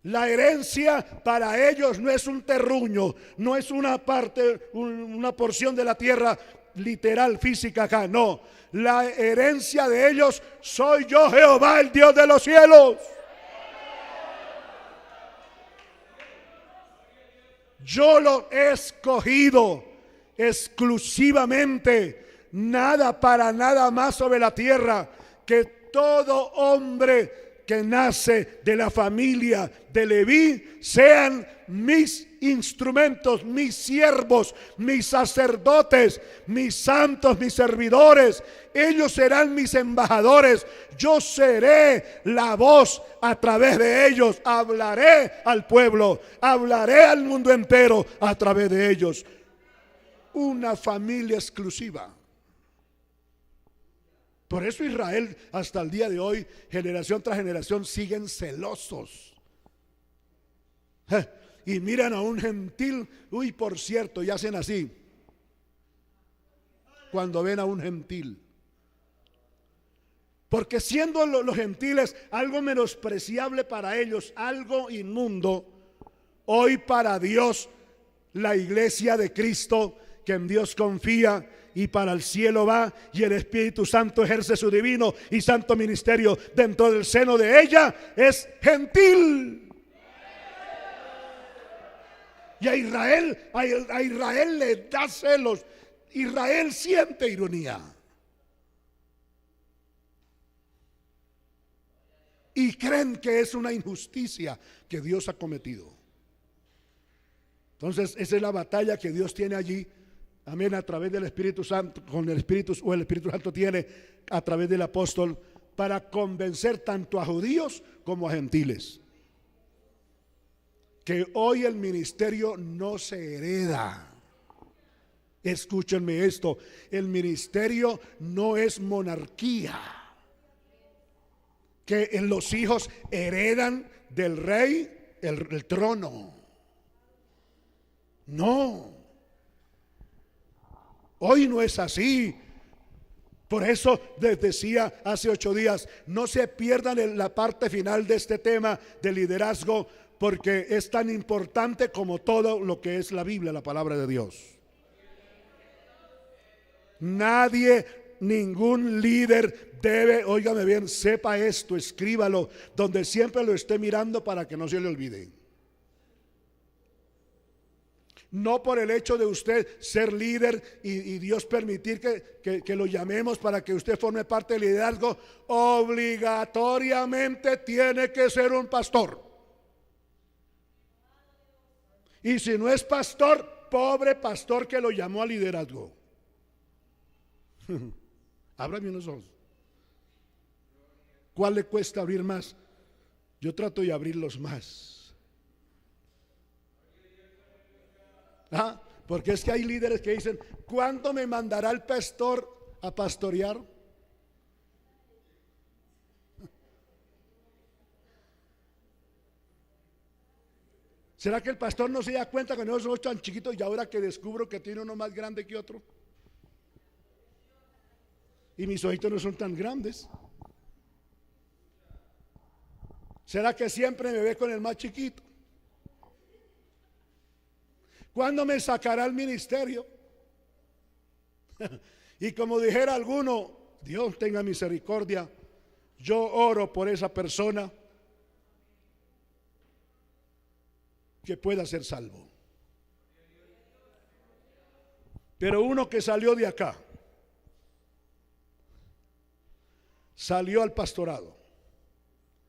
La herencia para ellos no es un terruño, no es una parte, una porción de la tierra literal, física acá, no. La herencia de ellos soy yo, Jehová, el Dios de los cielos. Yo lo he escogido exclusivamente, nada para nada más sobre la tierra, que todo hombre que nace de la familia de Leví sean mis instrumentos, mis siervos, mis sacerdotes, mis santos, mis servidores. Ellos serán mis embajadores. Yo seré la voz a través de ellos. Hablaré al pueblo, hablaré al mundo entero a través de ellos. Una familia exclusiva. Por eso Israel hasta el día de hoy, generación tras generación, siguen celosos. Y miran a un gentil, uy, por cierto, y hacen así cuando ven a un gentil. Porque siendo los gentiles algo menospreciable para ellos, algo inmundo, hoy para Dios, la iglesia de Cristo, que en Dios confía y para el cielo va, y el Espíritu Santo ejerce su divino y santo ministerio dentro del seno de ella, es gentil. Y a Israel le da celos. Israel siente ironía. Y creen que es una injusticia que Dios ha cometido. Entonces esa es la batalla que Dios tiene allí. Amén, a través del Espíritu Santo, con el Espíritu, o el Espíritu Santo tiene a través del apóstol, para convencer tanto a judíos como a gentiles. Que hoy el ministerio no se hereda. Escúchenme esto, el ministerio no es monarquía, que los hijos heredan del rey el trono. No, hoy no es así. Por eso les decía hace 8 días, no se pierdan la parte final de este tema de liderazgo, porque es tan importante como todo lo que es la Biblia, la palabra de Dios. Nadie, ningún líder debe, óigame bien, sepa esto, escríbalo, donde siempre lo esté mirando para que no se le olvide. No por el hecho de usted ser líder y Dios permitir que lo llamemos para que usted forme parte del liderazgo, obligatoriamente tiene que ser un pastor. Y si no es pastor, pobre pastor que lo llamó al liderazgo. Ábrame unos ojos. ¿Cuál le cuesta abrir más? Yo trato de abrirlos más. Porque es que hay líderes que dicen, ¿cuándo me mandará el pastor a pastorear? ¿Será que el pastor no se da cuenta que no somos tan chiquitos y ahora que descubro que tiene uno más grande que otro? Y mis ojitos no son tan grandes. ¿Será que siempre me ve con el más chiquito? ¿Cuándo me sacará el ministerio? Y como dijera alguno, Dios tenga misericordia, yo oro por esa persona que pueda ser salvo. Pero uno que salió de acá, salió al pastorado,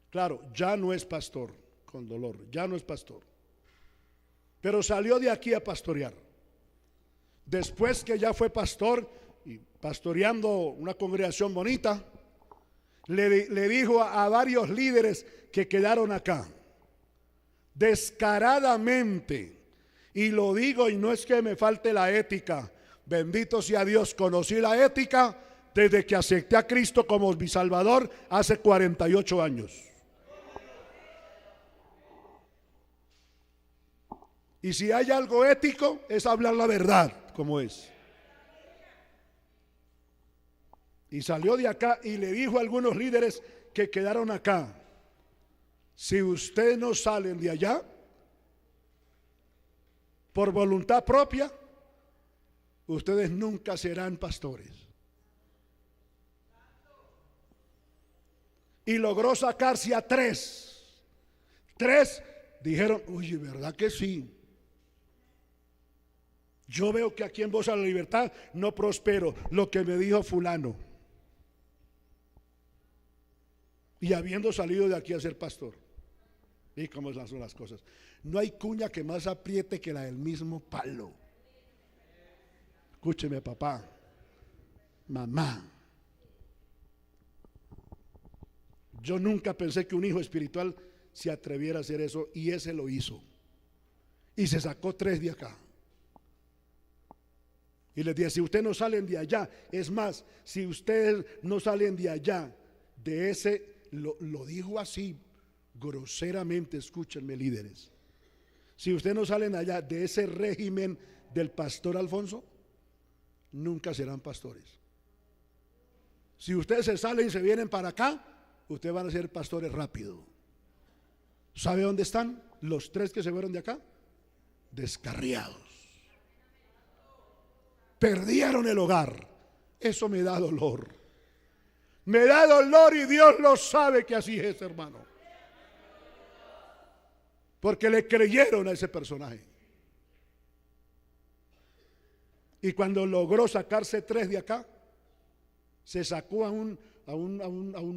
claro, ya no es pastor, con dolor, ya no es pastor, pero salió de aquí a pastorear. Después que ya fue pastor y pastoreando una congregación bonita, le dijo a varios líderes que quedaron acá, descaradamente, y lo digo y no es que me falte la ética, bendito sea Dios, conocí la ética desde que acepté a Cristo como mi Salvador hace 48 años. Y si hay algo ético es hablar la verdad como es. Y salió de acá y le dijo a algunos líderes que quedaron acá, si ustedes no salen de allá por voluntad propia, ustedes nunca serán pastores. Y logró sacarse a 3. 3 dijeron, oye, ¿verdad que sí? Yo veo que aquí en Voz a la Libertad no prospero, lo que me dijo fulano. Y habiendo salido de aquí a ser pastor. ¿Y cómo son las cosas? No hay cuña que más apriete que la del mismo palo. Escúcheme, papá, mamá. Yo nunca pensé que un hijo espiritual se atreviera a hacer eso, y ese lo hizo. Y se sacó 3 de acá. Y les dije, si ustedes no salen de allá, es más, si ustedes no salen de allá, de ese, lo dijo así groseramente, escúchenme, líderes. Si ustedes no salen allá de ese régimen del pastor Alfonso, nunca serán pastores. Si ustedes se salen y se vienen para acá, ustedes van a ser pastores rápido. ¿Sabe dónde están los 3 que se fueron de acá? Descarriados. Perdieron el hogar. Eso me da dolor. Me da dolor, y Dios lo sabe que así es, hermano. Porque le creyeron a ese personaje. Y cuando logró sacarse 3 de acá, se sacó a un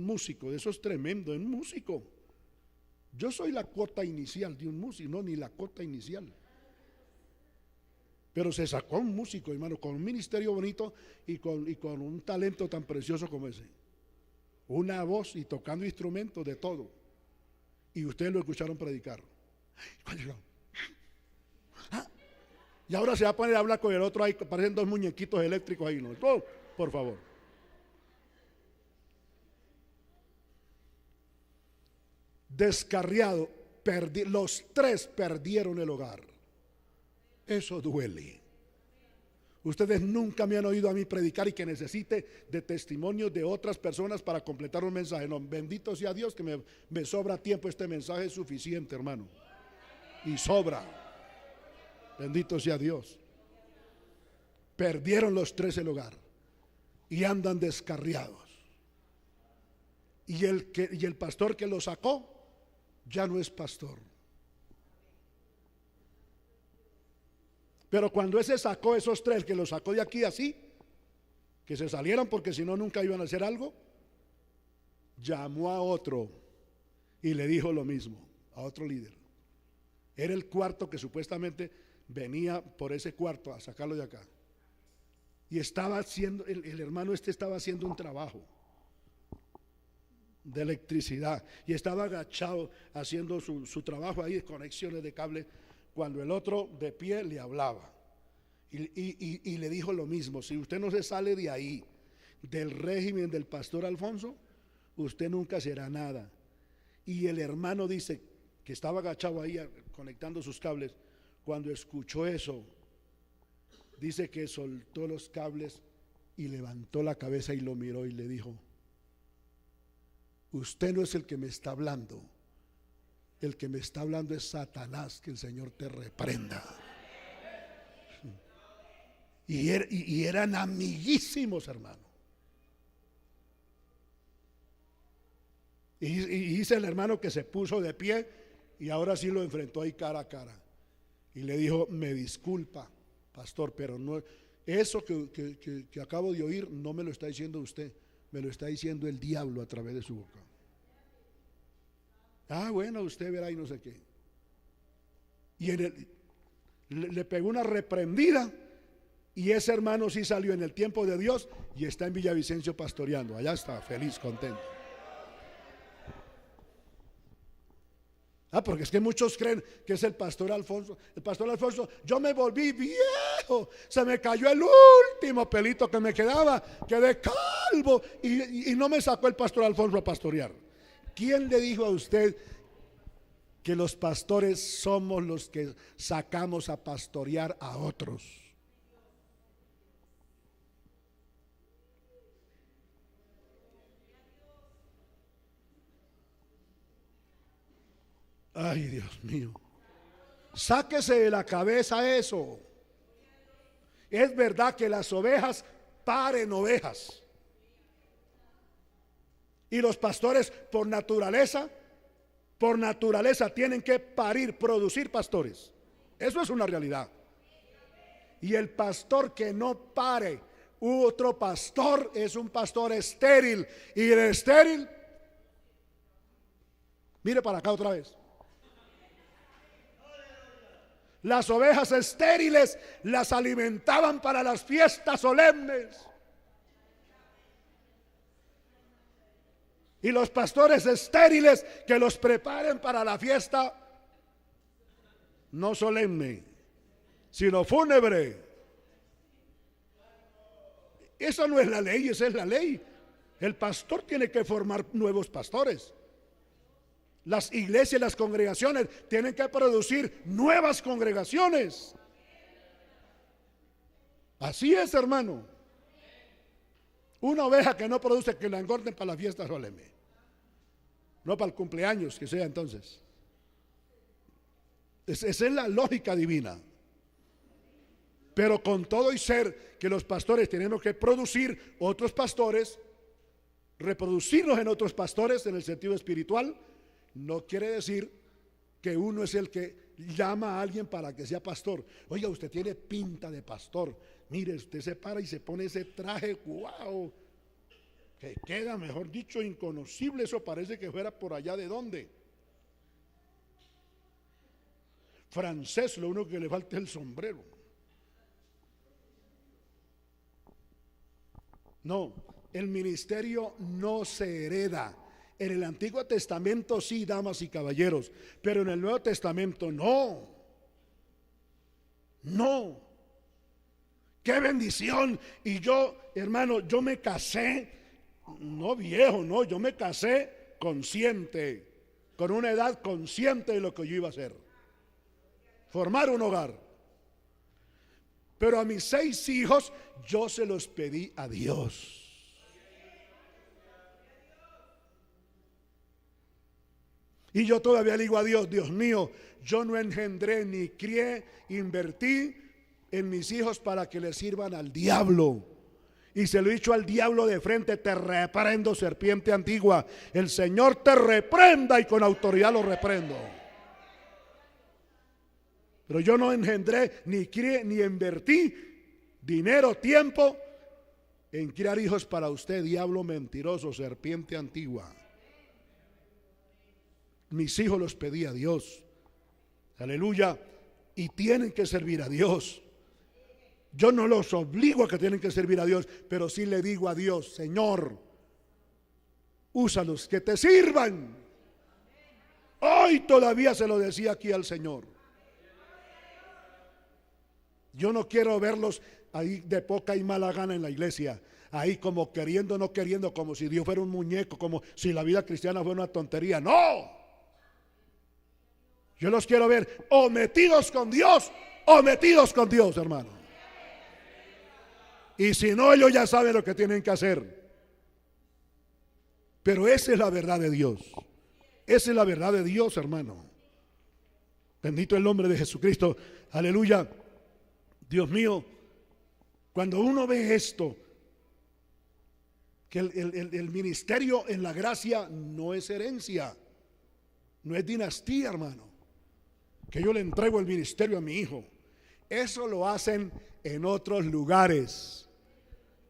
músico. Eso es tremendo, un músico. Yo soy la cuota inicial de un músico, no, ni la cuota inicial. Pero se sacó a un músico, hermano, con un ministerio bonito y con un talento tan precioso como ese. Una voz y tocando instrumentos de todo. Y ustedes lo escucharon predicar. Y ahora se va a poner a hablar con el otro ahí, parecen 2 muñequitos eléctricos ahí, ¿no? Oh, por favor. Descarriado, los 3 perdieron el hogar. Eso duele. Ustedes nunca me han oído a mí predicar y que necesite de testimonios de otras personas para completar un mensaje. No, bendito sea Dios que me sobra tiempo. Este mensaje es suficiente, hermano. Y sobra. Bendito sea Dios. Perdieron los 3 el hogar y andan descarriados. Y el pastor que lo sacó ya no es pastor. Pero cuando ese sacó esos 3, que los sacó de aquí así, que se salieran porque si no nunca iban a hacer algo, llamó a otro y le dijo lo mismo, a otro líder. Era el cuarto que supuestamente venía por ese cuarto a sacarlo de acá. Y estaba haciendo, el hermano estaba haciendo un trabajo de electricidad y estaba agachado haciendo su trabajo ahí, conexiones de cable, cuando el otro de pie le hablaba y le dijo lo mismo: si usted no se sale de ahí, del régimen del pastor Alfonso, usted nunca será nada. Y el hermano dice que estaba agachado ahí conectando sus cables. Cuando escuchó eso, dice que soltó los cables y levantó la cabeza y lo miró y le dijo: usted no es el que me está hablando. El que me está hablando es Satanás, que el Señor te reprenda. Y eran amiguísimos, hermano. Y dice el hermano que se puso de pie y ahora sí lo enfrentó ahí cara a cara. Y le dijo: me disculpa, pastor, pero no, eso que acabo de oír no me lo está diciendo usted, me lo está diciendo el diablo a través de su boca. Ah, bueno, usted verá y no sé qué. Y le pegó una reprendida. Y ese hermano sí salió en el tiempo de Dios y está en Villavicencio pastoreando. Allá está, feliz, contento. Porque es que muchos creen que es el pastor Alfonso. El pastor Alfonso: yo me volví viejo, se me cayó el último pelito que me quedaba, quedé calvo y no me sacó el pastor Alfonso a pastorear. ¿Quién le dijo a usted que los pastores somos los que sacamos a pastorear a otros? Ay, Dios mío. Sáquese de la cabeza eso. Es verdad que las ovejas paren ovejas. Y los pastores por naturaleza tienen que parir, producir pastores. Eso es una realidad. Y el pastor que no pare otro pastor es un pastor estéril. Y el estéril Mire para acá otra vez. Las ovejas estériles las alimentaban para las fiestas solemnes. Y los pastores estériles que los preparen para la fiesta no solemne, sino fúnebre. Esa no es la ley, esa es la ley. El pastor tiene que formar nuevos pastores. Las iglesias, las congregaciones tienen que producir nuevas congregaciones. Así es, hermano. Una oveja que no produce, que la engorden para la fiesta solemne, no para el cumpleaños que sea entonces. Esa es la lógica divina. Pero con todo y ser que los pastores tenemos que producir otros pastores, reproducirlos en otros pastores en el sentido espiritual, no quiere decir que uno es el que llama a alguien para que sea pastor. Oiga, usted tiene pinta de pastor. Mire, usted se para y se pone ese traje, wow, que queda, mejor dicho, inconocible. Eso parece que fuera por allá de dónde. Francés, lo único que le falta es el sombrero. No, el ministerio no se hereda. En el Antiguo Testamento sí, damas y caballeros, pero en el Nuevo Testamento no. No. ¡Qué bendición! Y yo, hermano, yo me casé, no viejo, no, yo me casé consciente, con una edad consciente de lo que yo iba a hacer. Formar un hogar. Pero a mis 6 hijos yo se los pedí a Dios. Y yo todavía le digo a Dios, Dios mío, yo no engendré ni crié, invertí en mis hijos para que le sirvan al diablo. Y se lo he dicho al diablo de frente: te reprendo, serpiente antigua. El Señor te reprenda, y con autoridad lo reprendo. Pero yo no engendré, ni crié, ni invertí dinero, tiempo en criar hijos para usted, diablo mentiroso, serpiente antigua. Mis hijos los pedí a Dios. Aleluya. Y tienen que servir a Dios. Yo no los obligo a que tienen que servir a Dios, pero sí le digo a Dios: Señor, úsalos, que te sirvan. Hoy todavía se lo decía aquí al Señor. Yo no quiero verlos ahí de poca y mala gana en la iglesia, ahí como queriendo, no queriendo, como si Dios fuera un muñeco, como si la vida cristiana fuera una tontería. No. Yo los quiero ver o metidos con Dios o metidos con Dios, hermano. Y si no, ellos ya saben lo que tienen que hacer. Pero esa es la verdad de Dios. Esa es la verdad de Dios, hermano. Bendito el nombre de Jesucristo. Aleluya. Dios mío, cuando uno ve esto, que el ministerio en la gracia no es herencia, no es dinastía, hermano, que yo le entrego el ministerio a mi hijo. Eso lo hacen en otros lugares,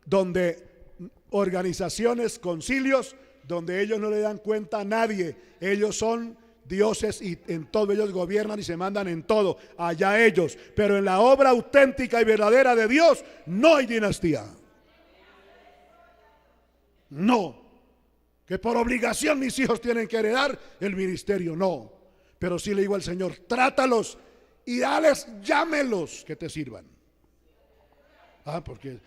donde organizaciones, concilios, donde ellos no le dan cuenta a nadie. Ellos son dioses y en todo ellos gobiernan y se mandan en todo, allá ellos. Pero en la obra auténtica y verdadera de Dios no hay dinastía. No. Que por obligación mis hijos tienen que heredar el ministerio, no. Pero sí le digo al Señor: trátalos y dales, llámelos que te sirvan. Porque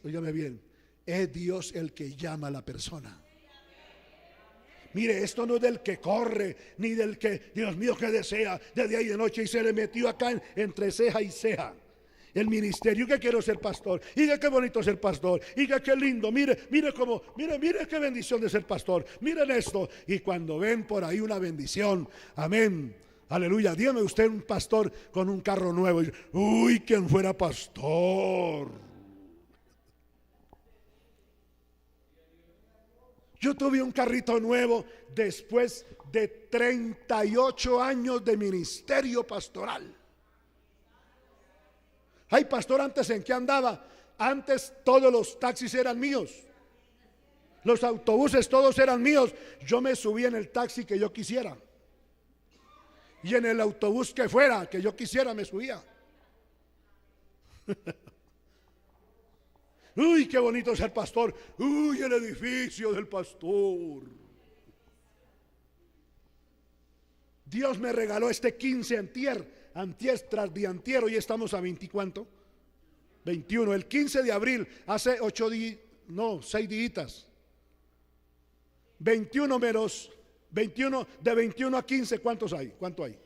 óigame bien, es Dios el que llama a la persona. Mire, esto no es del que corre, ni del que, Dios mío, que desea de día y de noche y se le metió acá entre ceja y ceja. El ministerio, que quiero ser pastor, y que qué bonito ser pastor, y que qué lindo, mire qué bendición de ser pastor, miren esto. Y cuando ven por ahí una bendición, amén, aleluya, dígame usted un pastor con un carro nuevo, y, uy, quien fuera pastor. Yo tuve un carrito nuevo después de 38 años de ministerio pastoral. Ay, pastor, ¿antes en qué andaba? Antes todos los taxis eran míos. Los autobuses todos eran míos. Yo me subía en el taxi que yo quisiera. Y en el autobús que fuera, que yo quisiera, me subía. Uy, qué bonito ser pastor. Uy, el edificio del pastor. Dios me regaló este 15 antier tras de antier. Hoy estamos a 20, ¿cuánto? 21. El 15 de abril, hace 8 días, no, 6 días. 21 menos 21, de 21 a 15, ¿cuántos hay? ¿Cuánto hay?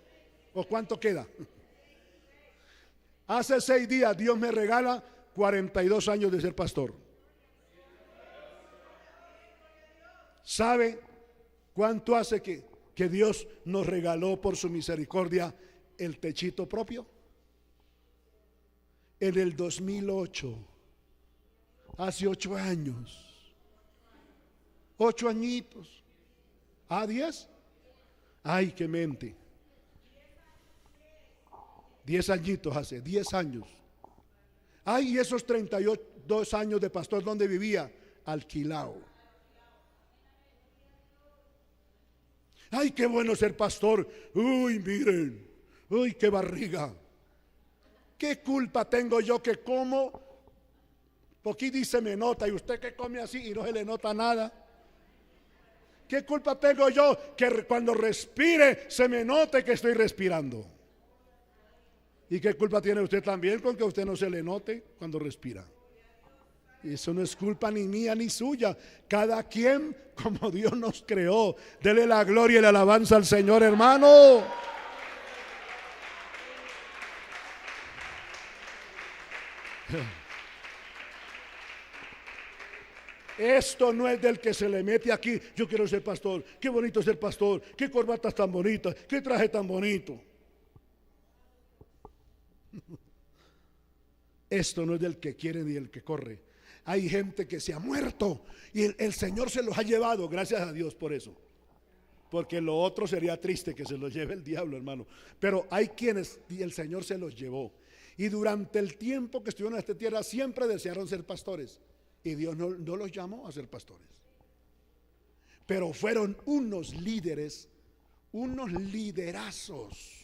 ¿O cuánto queda? Hace 6 días Dios me regala 42 años de ser pastor. ¿Sabe cuánto hace que Dios nos regaló por su misericordia el techito propio? En el 2008, hace 8 años. 8 añitos. ¿Ah, 10? Ay, qué mente. 10 añitos hace, 10 años. Ay, y esos 32 años de pastor, ¿dónde vivía? Alquilado. Ay, qué bueno ser pastor. Uy, miren. Uy, qué barriga. ¿Qué culpa tengo yo que como? Porque dice me nota, y usted que come así y no se le nota nada. ¿Qué culpa tengo yo que cuando respire se me note que estoy respirando? ¿Y qué culpa tiene usted también con que a usted no se le note cuando respira? Eso no es culpa ni mía ni suya. Cada quien como Dios nos creó. Dele la gloria y la alabanza al Señor, hermano. Esto no es del que se le mete aquí. Yo quiero ser pastor. Qué bonito ser pastor. Qué corbatas tan bonitas. Qué traje tan bonito. Esto no es del que quiere ni del que corre. Hay gente que se ha muerto y el Señor se los ha llevado. Gracias a Dios por eso. Porque lo otro sería triste, que se los lleve el diablo, hermano. Pero hay quienes y el Señor se los llevó. Y durante el tiempo que estuvieron en esta tierra siempre desearon ser pastores. Y Dios no los llamó a ser pastores. Pero fueron unos líderes, unos liderazos.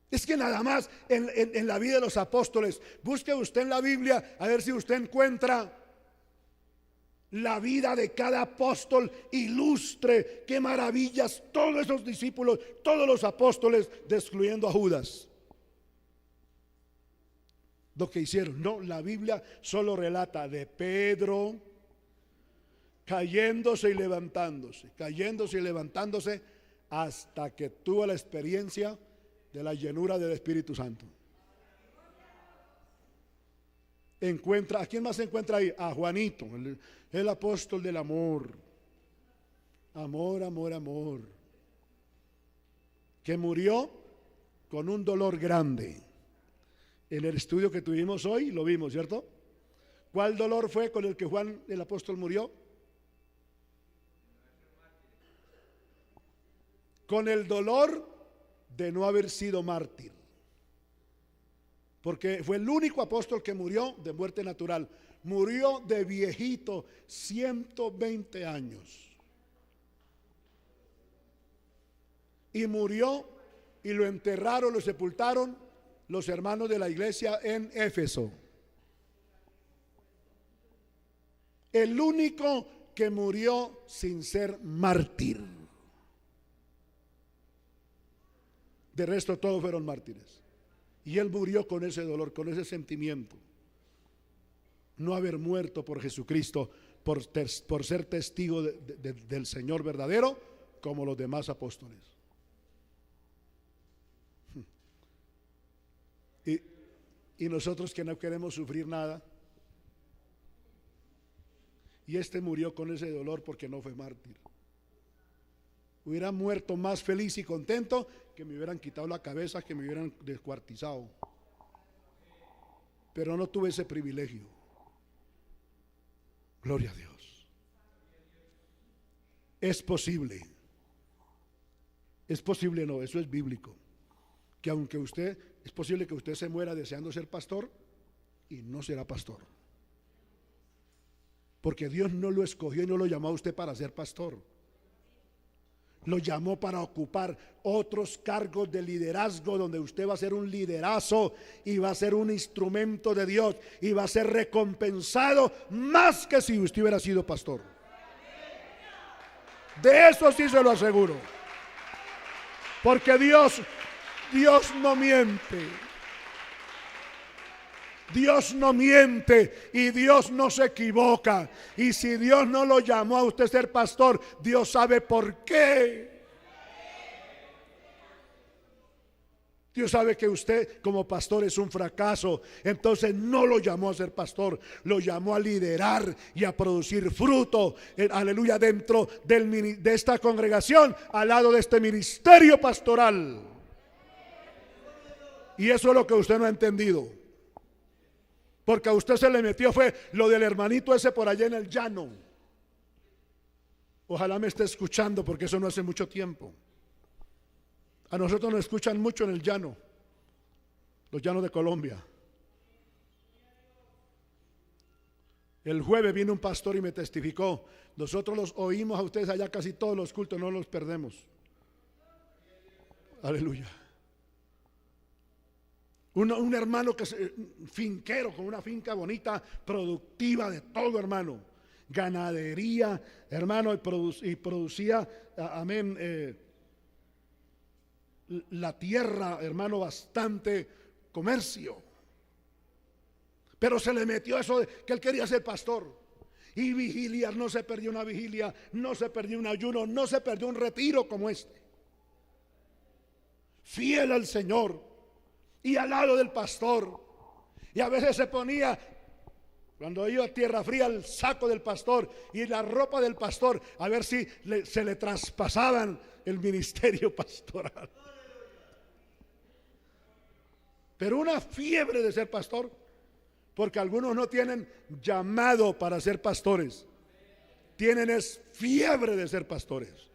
Es que nada más en la vida de los apóstoles, busque usted en la Biblia a ver si usted encuentra la vida de cada apóstol ilustre. Qué maravillas, todos esos discípulos, todos los apóstoles, excluyendo a Judas, lo que hicieron. No, la Biblia solo relata de Pedro cayéndose y levantándose, cayéndose y levantándose, hasta que tuvo la experiencia de la llenura del Espíritu Santo. ¿A quién más se encuentra ahí? A Juanito, el apóstol del amor. Amor, amor, amor. Que murió con un dolor grande. En el estudio que tuvimos hoy lo vimos, ¿cierto? ¿Cuál dolor fue con el que Juan el apóstol murió? Con el dolor de no haber sido mártir. Porque fue el único apóstol que murió de muerte natural. Murió de viejito, 120 años. Y murió y lo enterraron, lo sepultaron los hermanos de la iglesia en Éfeso. El único que murió sin ser mártir. De resto todos fueron mártires. Y él murió con ese dolor, con ese sentimiento. No haber muerto por Jesucristo, por ser testigo del Señor verdadero, como los demás apóstoles. Y nosotros que no queremos sufrir nada. Y este murió con ese dolor porque no fue mártir. Hubiera muerto más feliz y contento que me hubieran quitado la cabeza, que me hubieran descuartizado. Pero no tuve ese privilegio. Gloria a Dios. Es posible. Es posible, no, eso es bíblico. Que aunque es posible que usted se muera deseando ser pastor y no será pastor. Porque Dios no lo escogió y no lo llamó a usted para ser pastor. Lo llamó para ocupar otros cargos de liderazgo, donde usted va a ser un liderazo y va a ser un instrumento de Dios y va a ser recompensado más que si usted hubiera sido pastor. De eso sí se lo aseguro. Porque Dios no miente. Dios no miente y Dios no se equivoca. Y si Dios no lo llamó a usted a ser pastor, Dios sabe por qué. Dios sabe que usted como pastor es un fracaso. Entonces no lo llamó a ser pastor, lo llamó a liderar y a producir fruto, aleluya, dentro de esta congregación, al lado de este ministerio pastoral. Y eso es lo que usted no ha entendido. Porque a usted se le metió fue lo del hermanito ese por allá en el llano. Ojalá me esté escuchando, porque eso no hace mucho tiempo. A nosotros nos escuchan mucho en el llano, los llanos de Colombia. El jueves vino un pastor y me testificó. Nosotros los oímos a ustedes allá casi todos los cultos, no los perdemos. Aleluya. Un hermano que es finquero, con una finca bonita, productiva de todo, hermano. Ganadería, hermano, y producía, amén, la tierra, hermano, bastante comercio. Pero se le metió eso de que él quería ser pastor. Y vigilias, no se perdió una vigilia, no se perdió un ayuno, no se perdió un retiro como este. Fiel al Señor. Y al lado del pastor. Y a veces se ponía, cuando iba a tierra fría, el saco del pastor y la ropa del pastor, a ver si se le traspasaban el ministerio pastoral. Pero una fiebre de ser pastor, porque algunos no tienen llamado para ser pastores, tienen es fiebre de ser pastores.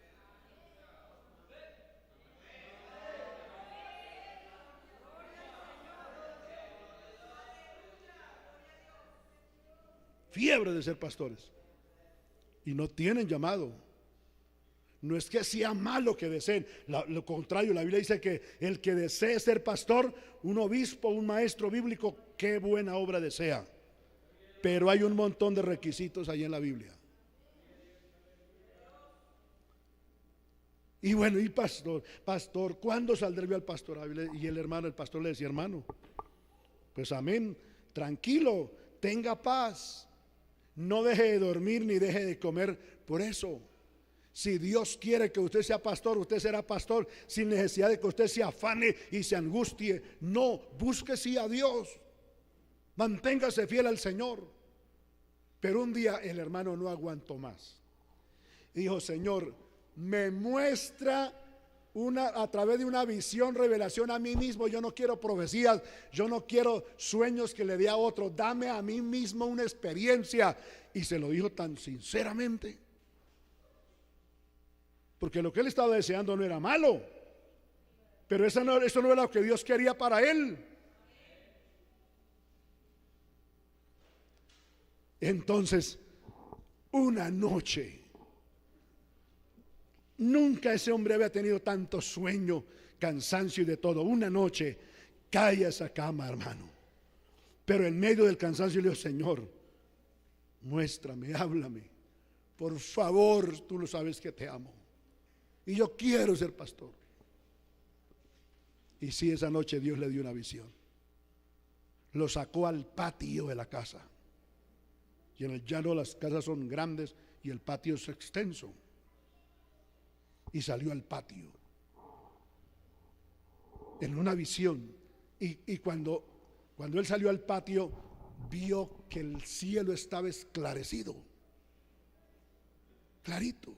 Fiebre de ser pastores y no tienen llamado. No es que sea malo que deseen, lo contrario, la Biblia dice que el que desee ser pastor, un obispo, un maestro bíblico, qué buena obra desea. Pero hay un montón de requisitos ahí en la Biblia. Y bueno, y pastor, ¿cuándo saldré yo al pastor? Y el pastor le decía, hermano, pues amén, tranquilo, tenga paz. No deje de dormir ni deje de comer por eso. Si Dios quiere que usted sea pastor, usted será pastor sin necesidad de que usted se afane y se angustie. No, busque sí a Dios. Manténgase fiel al Señor. Pero un día el hermano no aguantó más. Dijo, Señor, me muestra a través de una visión, revelación a mí mismo. Yo no quiero profecías, yo no quiero sueños que le dé a otro. Dame a mí mismo una experiencia. Y se lo dijo tan sinceramente, porque lo que él estaba deseando no era malo, pero eso no era lo que Dios quería para él. Entonces, una noche, nunca ese hombre había tenido tanto sueño, cansancio y de todo. Una noche cae a esa cama, hermano, pero en medio del cansancio le dijo, Señor, muéstrame, háblame, por favor, tú lo sabes que te amo y yo quiero ser pastor. Y sí, esa noche Dios le dio una visión. Lo sacó al patio de la casa. Y en el llano las casas son grandes y el patio es extenso. Y salió al patio en una visión. Y cuando él salió al patio, vio que el cielo estaba esclarecido, clarito.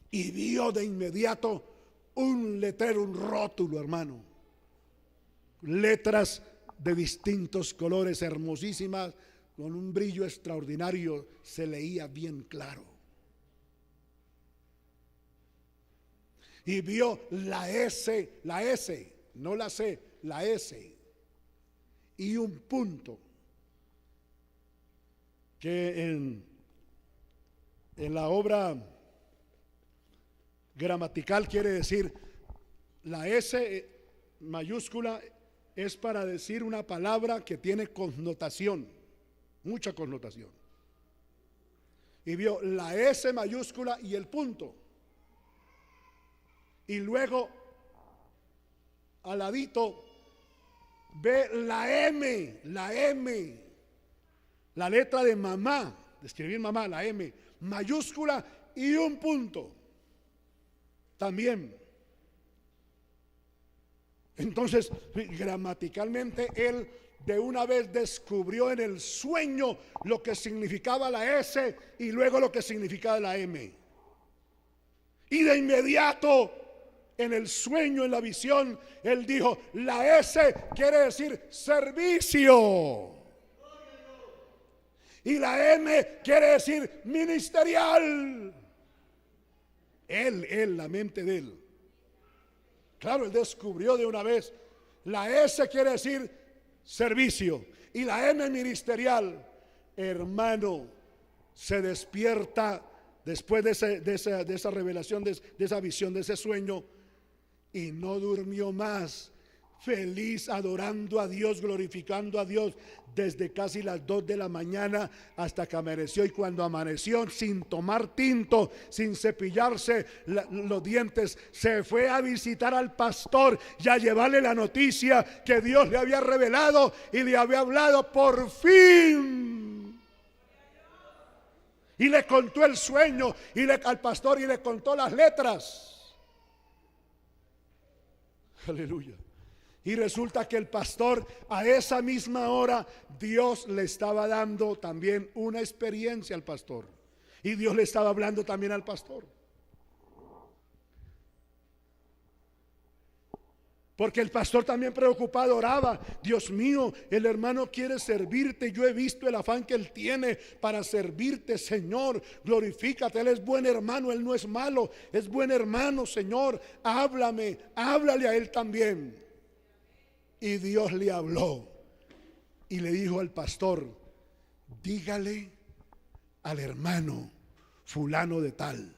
Y vio de inmediato un letrero, un rótulo, hermano. Letras de distintos colores, hermosísimas, con un brillo extraordinario, se leía bien claro. Y vio la S, no la C, la S, y un punto. que en la obra gramatical quiere decir, la S mayúscula es para decir una palabra que tiene connotación, mucha connotación. Y vio la S mayúscula y el punto. Y luego, al ladito, ve la M, la letra de mamá, de escribir mamá, la M, mayúscula y un punto. También. Entonces, gramaticalmente, él de una vez descubrió en el sueño lo que significaba la S y luego lo que significaba la M. Y de inmediato, en el sueño, en la visión, él dijo, la S quiere decir servicio. Y la M quiere decir ministerial. Él, la mente de él. Claro, él descubrió de una vez. La S quiere decir servicio y la M ministerial. Hermano, se despierta después de esa revelación, de esa visión, de ese sueño, y no durmió más. Feliz, adorando a Dios, glorificando a Dios desde casi las 2 de la mañana hasta que amaneció. Y cuando amaneció, sin tomar tinto, sin cepillarse los dientes, se fue a visitar al pastor y a llevarle la noticia que Dios le había revelado y le había hablado por fin. Y le contó el sueño al pastor y le contó las letras. Aleluya. Y resulta que el pastor, a esa misma hora, Dios le estaba dando también una experiencia al pastor. Y Dios le estaba hablando también al pastor. Porque el pastor también preocupado oraba, Dios mío, el hermano quiere servirte, yo he visto el afán que él tiene para servirte, Señor, glorifícate, él es buen hermano, él no es malo, es buen hermano, Señor, háblame, háblale a él también. Y Dios le habló y le dijo al pastor, dígale al hermano fulano de tal,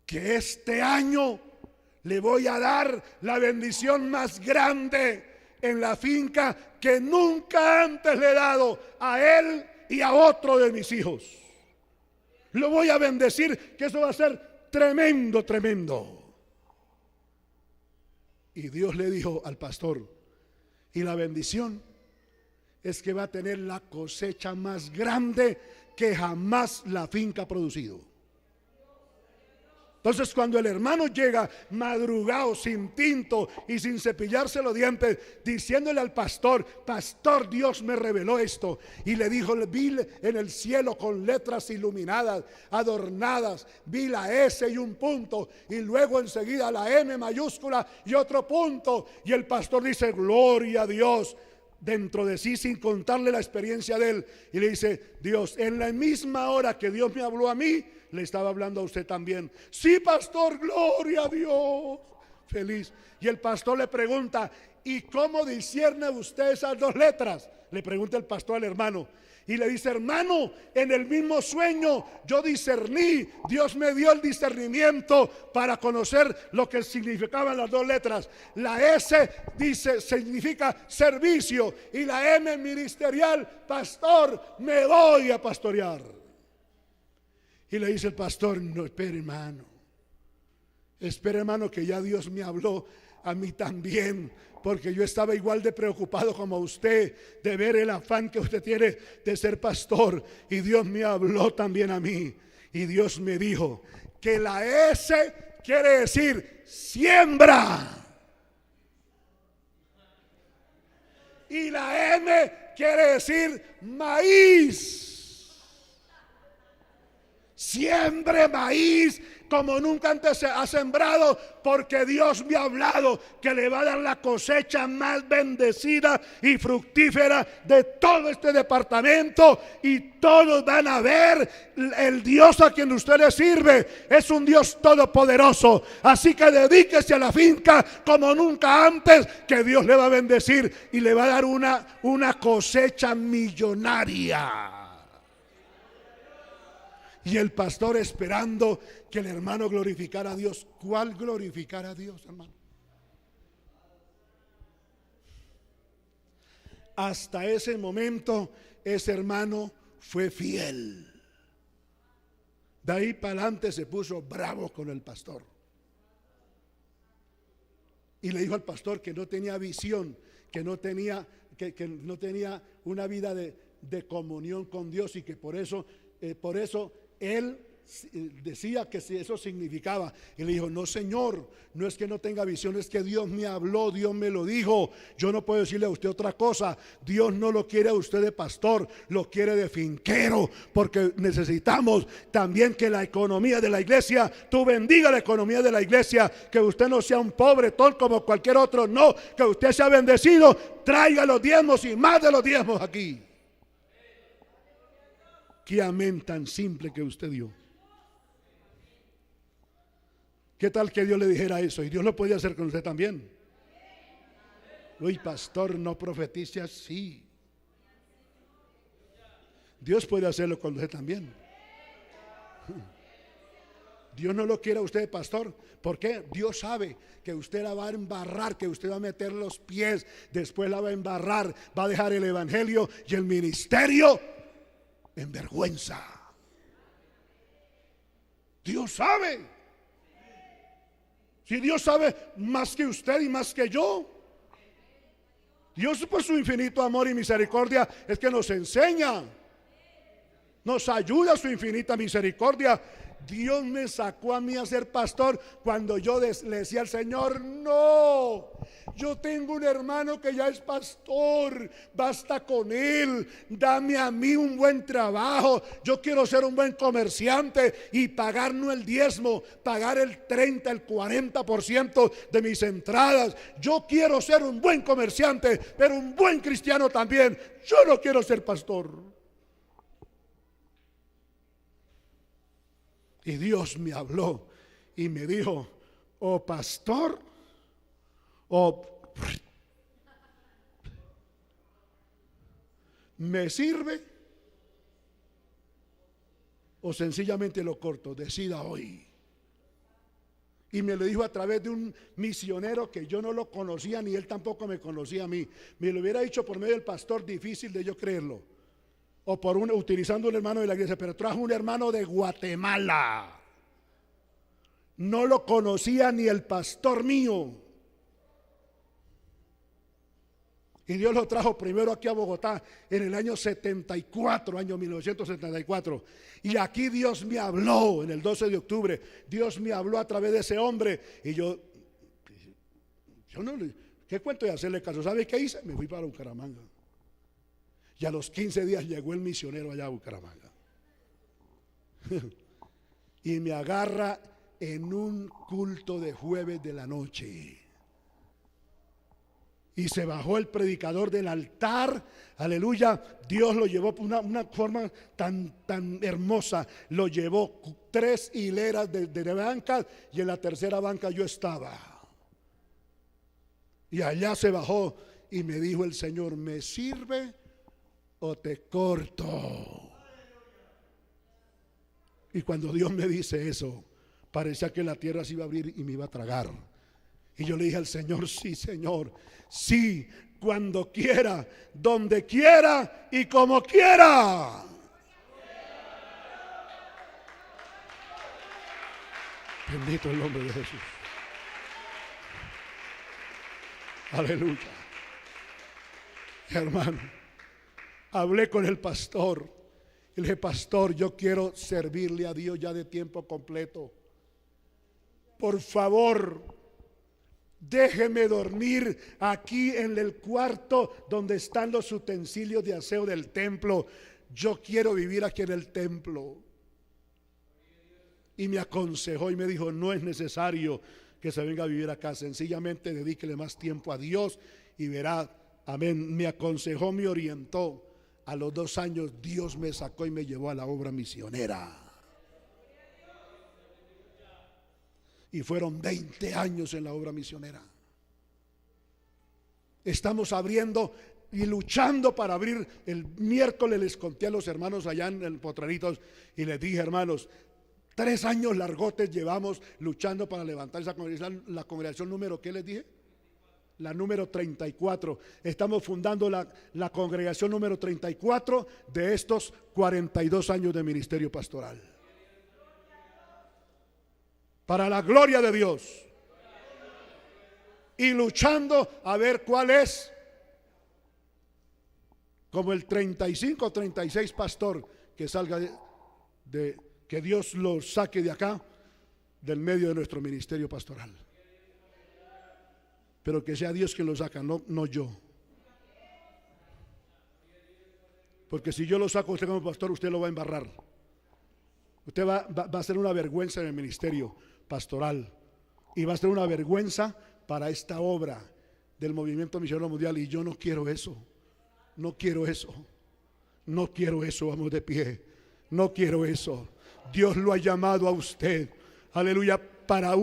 que este año le voy a dar la bendición más grande en la finca que nunca antes le he dado a él y a otro de mis hijos. Lo voy a bendecir, que eso va a ser tremendo, tremendo. Y Dios le dijo al pastor, y la bendición es que va a tener la cosecha más grande que jamás la finca ha producido. Entonces, cuando el hermano llega madrugado, sin tinto y sin cepillarse los dientes, diciéndole al pastor, pastor, Dios me reveló esto, y le dijo, vi en el cielo con letras iluminadas, adornadas, vi la S y un punto, y luego enseguida la M mayúscula y otro punto, y el pastor dice, gloria a Dios, dentro de sí, sin contarle la experiencia de él, y le dice, Dios, en la misma hora que Dios me habló a mí, le estaba hablando a usted también. Sí, pastor, gloria a Dios. Feliz. Y el pastor le pregunta, ¿y cómo discierne usted esas dos letras? Le pregunta el pastor al hermano. Y le dice, hermano, en el mismo sueño yo discerní, Dios me dio el discernimiento para conocer lo que significaban las dos letras. La S dice, significa servicio, y la M ministerial, pastor, me voy a pastorear. Y le dice el pastor, no, espere hermano, que ya Dios me habló a mí también, porque yo estaba igual de preocupado como usted, de ver el afán que usted tiene de ser pastor, y Dios me habló también a mí, y Dios me dijo que la S quiere decir siembra, y la M quiere decir maíz. Siembre maíz como nunca antes se ha sembrado, porque Dios me ha hablado que le va a dar la cosecha más bendecida y fructífera de todo este departamento, y todos van a ver el Dios a quien usted le sirve es un Dios todopoderoso. Así que dedíquese a la finca como nunca antes, que Dios le va a bendecir y le va a dar una cosecha millonaria. Y el pastor esperando que el hermano glorificara a Dios. ¿Cuál glorificar a Dios, hermano? Hasta ese momento ese hermano fue fiel. De ahí para adelante se puso bravo con el pastor. Y le dijo al pastor que no tenía visión, que no tenía una vida de comunión con Dios, y que por eso él decía que eso significaba. Y le dijo: no, señor, no es que no tenga visión, es que Dios me habló, Dios me lo dijo. Yo no puedo decirle a usted otra cosa. Dios no lo quiere a usted de pastor, lo quiere de finquero, porque necesitamos también que la economía de la iglesia, tú bendiga la economía de la iglesia, que usted no sea un pobretón como cualquier otro, no, que usted sea bendecido. Traiga los diezmos y más de los diezmos aquí. Qué amén tan simple que usted dio. ¿Qué tal que Dios le dijera eso? Y Dios lo podía hacer con usted también. Uy, pastor, no profetice así. Dios puede hacerlo con usted también. Dios no lo quiere a usted, pastor. ¿Por qué? Dios sabe que usted la va a embarrar, que usted va a meter los pies, después la va a embarrar, va a dejar el evangelio y el ministerio en vergüenza. Dios sabe. Si Dios sabe más que usted y más que yo. Dios, por su infinito amor y misericordia, es que nos enseña, nos ayuda, su infinita misericordia. Dios me sacó a mí a ser pastor cuando yo le decía al Señor: no, yo tengo un hermano que ya es pastor, basta con él, dame a mí un buen trabajo. Yo quiero ser un buen comerciante y pagar no el diezmo, pagar el 30, el 40% de mis entradas. Yo quiero ser un buen comerciante, pero un buen cristiano también. Yo no quiero ser pastor. Y Dios me habló y me dijo: o pastor, o me sirve, o sencillamente lo corto. Decida hoy. Y me lo dijo a través de un misionero que yo no lo conocía, ni él tampoco me conocía a mí. Me lo hubiera dicho por medio del pastor, difícil de yo creerlo, o utilizando un hermano de la iglesia, pero trajo un hermano de Guatemala. No lo conocía ni el pastor mío. Y Dios lo trajo primero aquí a Bogotá en el año 74, año 1974. Y aquí Dios me habló en el 12 de octubre. Dios me habló a través de ese hombre. Y yo no le, ¿qué cuento de hacerle caso? ¿Sabe qué hice? Me fui para Bucaramanga. Y a los 15 días llegó el misionero allá a Bucaramanga. Y me agarra en un culto de jueves de la noche. Y se bajó el predicador del altar, aleluya. Dios lo llevó por una forma tan hermosa. Lo llevó 3 hileras de bancas, y en la tercera banca yo estaba. Y allá se bajó y me dijo el Señor: ¿me sirve o te corto? Y cuando Dios me dice eso, parecía que la tierra se iba a abrir y me iba a tragar. Y yo le dije al Señor: sí, Señor, sí, cuando quiera, donde quiera y como quiera. Bendito el nombre de Jesús. Aleluya. Hermano, hablé con el pastor y le dije: pastor, yo quiero servirle a Dios ya de tiempo completo. Por favor, déjeme dormir aquí en el cuarto donde están los utensilios de aseo del templo. Yo quiero vivir aquí en el templo. y me aconsejó y me dijo: no es necesario que se venga a vivir acá, sencillamente dedíquele más tiempo a Dios y verá. Amén. Me aconsejó, me orientó. A los 2 años Dios me sacó y me llevó a la obra misionera. Y fueron 20 años en la obra misionera. Estamos abriendo y luchando para abrir. El miércoles les conté a los hermanos allá en el Potreritos y les dije: hermanos, 3 años largotes llevamos luchando para levantar esa congregación. La congregación número, ¿qué les dije? La número 34. Estamos fundando la congregación número 34 de estos 42 años de ministerio pastoral. Para la gloria de Dios. Y luchando a ver cuál es, como el 35 o 36 pastor que salga que Dios lo saque de acá, del medio de nuestro ministerio pastoral. Pero que sea Dios quien lo saca, no yo. Porque si yo lo saco a usted como pastor, usted lo va a embarrar. Usted va a ser una vergüenza en el ministerio pastoral. Y va a ser una vergüenza para esta obra del movimiento misionero mundial. Y yo no quiero eso. No quiero eso. No quiero eso. Vamos de pie. No quiero eso. Dios lo ha llamado a usted, aleluya, para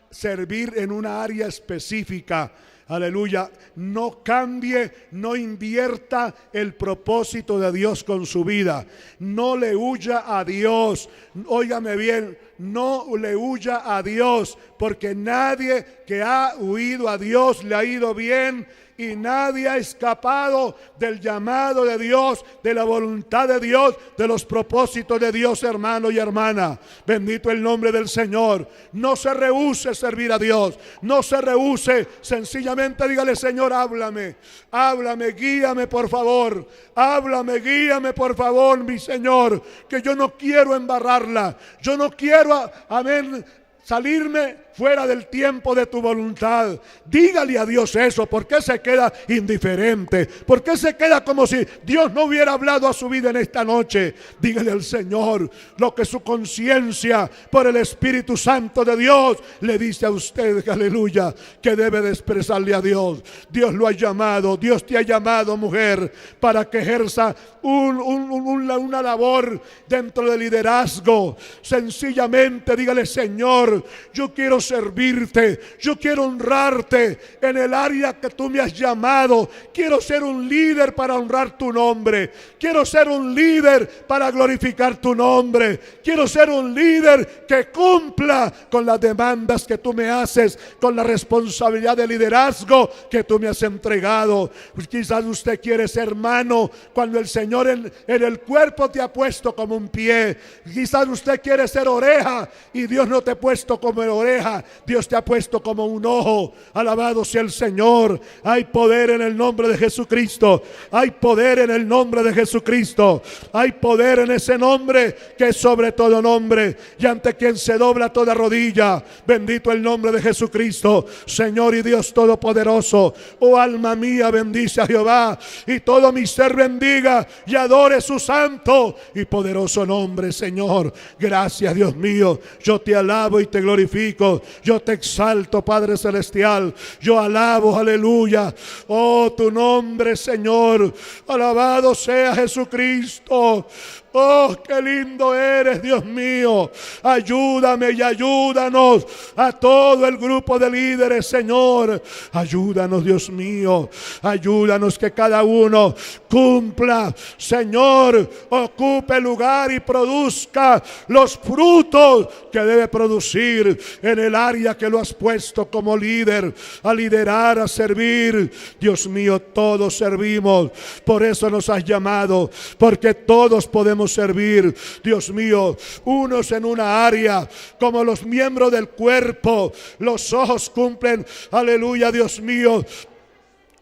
servir en una área específica. Aleluya, no cambie, no invierta el propósito de Dios con su vida. No le huya a Dios. Óigame bien, no le huya a Dios, porque nadie que ha huido a Dios le ha ido bien. Y nadie ha escapado del llamado de Dios, de la voluntad de Dios, de los propósitos de Dios, hermano y hermana. Bendito el nombre del Señor. No se rehúse servir a Dios. No se rehúse. Sencillamente dígale: Señor, háblame. Háblame, guíame por favor. Háblame, guíame por favor, mi Señor. Que yo no quiero embarrarla. Yo no quiero, amén, salirme fuera del tiempo de tu voluntad. Dígale a Dios eso. ¿Por qué se queda indiferente? ¿Por qué se queda como si Dios no hubiera hablado a su vida en esta noche? Dígale al Señor lo que su conciencia por el Espíritu Santo de Dios le dice a usted, aleluya, que debe de expresarle a Dios. Dios lo ha llamado, Dios te ha llamado, mujer, para que ejerza una labor dentro del liderazgo. Sencillamente dígale: Señor, yo quiero servirte, yo quiero honrarte en el área que tú me has llamado. Quiero ser un líder para honrar tu nombre. Quiero ser un líder para glorificar tu nombre. Quiero ser un líder que cumpla con las demandas que tú me haces, con la responsabilidad de liderazgo que tú me has entregado. Pues quizás usted quiere ser mano cuando el Señor en el cuerpo te ha puesto como un pie. Quizás usted quiere ser oreja y Dios no te ha puesto como oreja. Dios te ha puesto como un ojo. Alabado sea el Señor. Hay poder en el nombre de Jesucristo. Hay poder en el nombre de Jesucristo. Hay poder en ese nombre que es sobre todo nombre, y ante quien se dobla toda rodilla. Bendito el nombre de Jesucristo, Señor y Dios todopoderoso. Oh alma mía, bendice a Jehová, y todo mi ser bendiga y adore su santo y poderoso nombre. Señor, gracias, Dios mío. Yo te alabo y te glorifico. Yo te exalto, Padre celestial. Yo alabo, aleluya, oh tu nombre, Señor. Alabado sea Jesucristo. Oh, qué lindo eres, Dios mío. Ayúdame y ayúdanos a todo el grupo de líderes, Señor. Ayúdanos, Dios mío. Ayúdanos que cada uno cumpla, Señor, ocupe lugar y produzca los frutos que debe producir en el área que lo has puesto como líder, a liderar, a servir. Dios mío, todos servimos. Por eso nos has llamado, porque todos podemos servir. Dios mío, unos en una área, como los miembros del cuerpo. Los ojos cumplen, aleluya, Dios mío,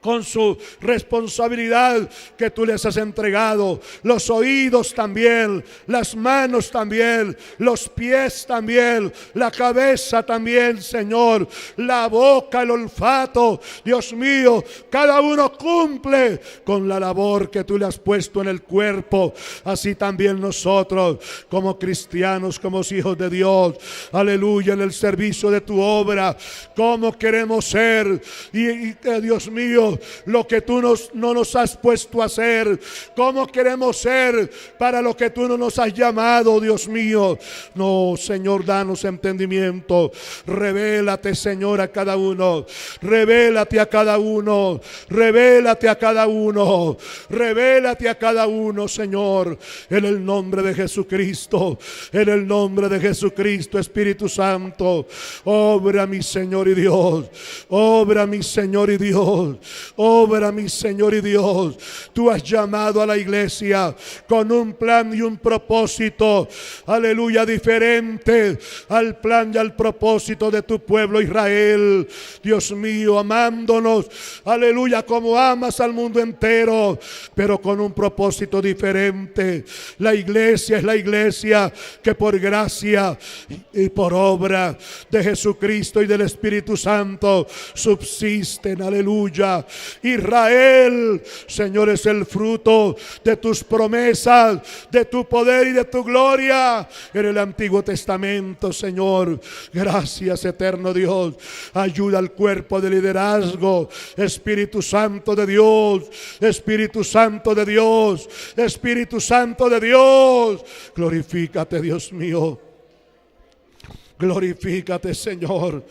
con su responsabilidad que tú les has entregado. Los oídos también, las manos también, los pies también, la cabeza también, Señor, la boca, el olfato. Dios mío, cada uno cumple con la labor que tú le has puesto en el cuerpo. Así también nosotros, como cristianos, como hijos de Dios, aleluya, en el servicio de tu obra, como queremos ser. Y Dios mío, lo que tú no nos has puesto a hacer, cómo queremos ser para lo que tú no nos has llamado, Dios mío. No, Señor, danos entendimiento. Revélate, Señor, a cada uno. Revélate a cada uno. Revélate a cada uno. Revélate a cada uno, Señor, en el nombre de Jesucristo. En el nombre de Jesucristo, Espíritu Santo, obra, mi Señor y Dios. Obra, mi Señor y Dios. Obra, mi Señor y Dios. Tú has llamado a la iglesia con un plan y un propósito, aleluya, diferente al plan y al propósito de tu pueblo Israel. Dios mío, amándonos, aleluya, como amas al mundo entero, pero con un propósito diferente. La iglesia es la iglesia que por gracia y por obra de Jesucristo y del Espíritu Santo subsisten, aleluya. Israel, Señor, es el fruto de tus promesas, de tu poder y de tu gloria en el Antiguo Testamento, Señor. Gracias, eterno Dios. Ayuda al cuerpo de liderazgo, Espíritu Santo de Dios, Espíritu Santo de Dios, Espíritu Santo de Dios. Glorifícate, Dios mío. Glorifícate, Señor.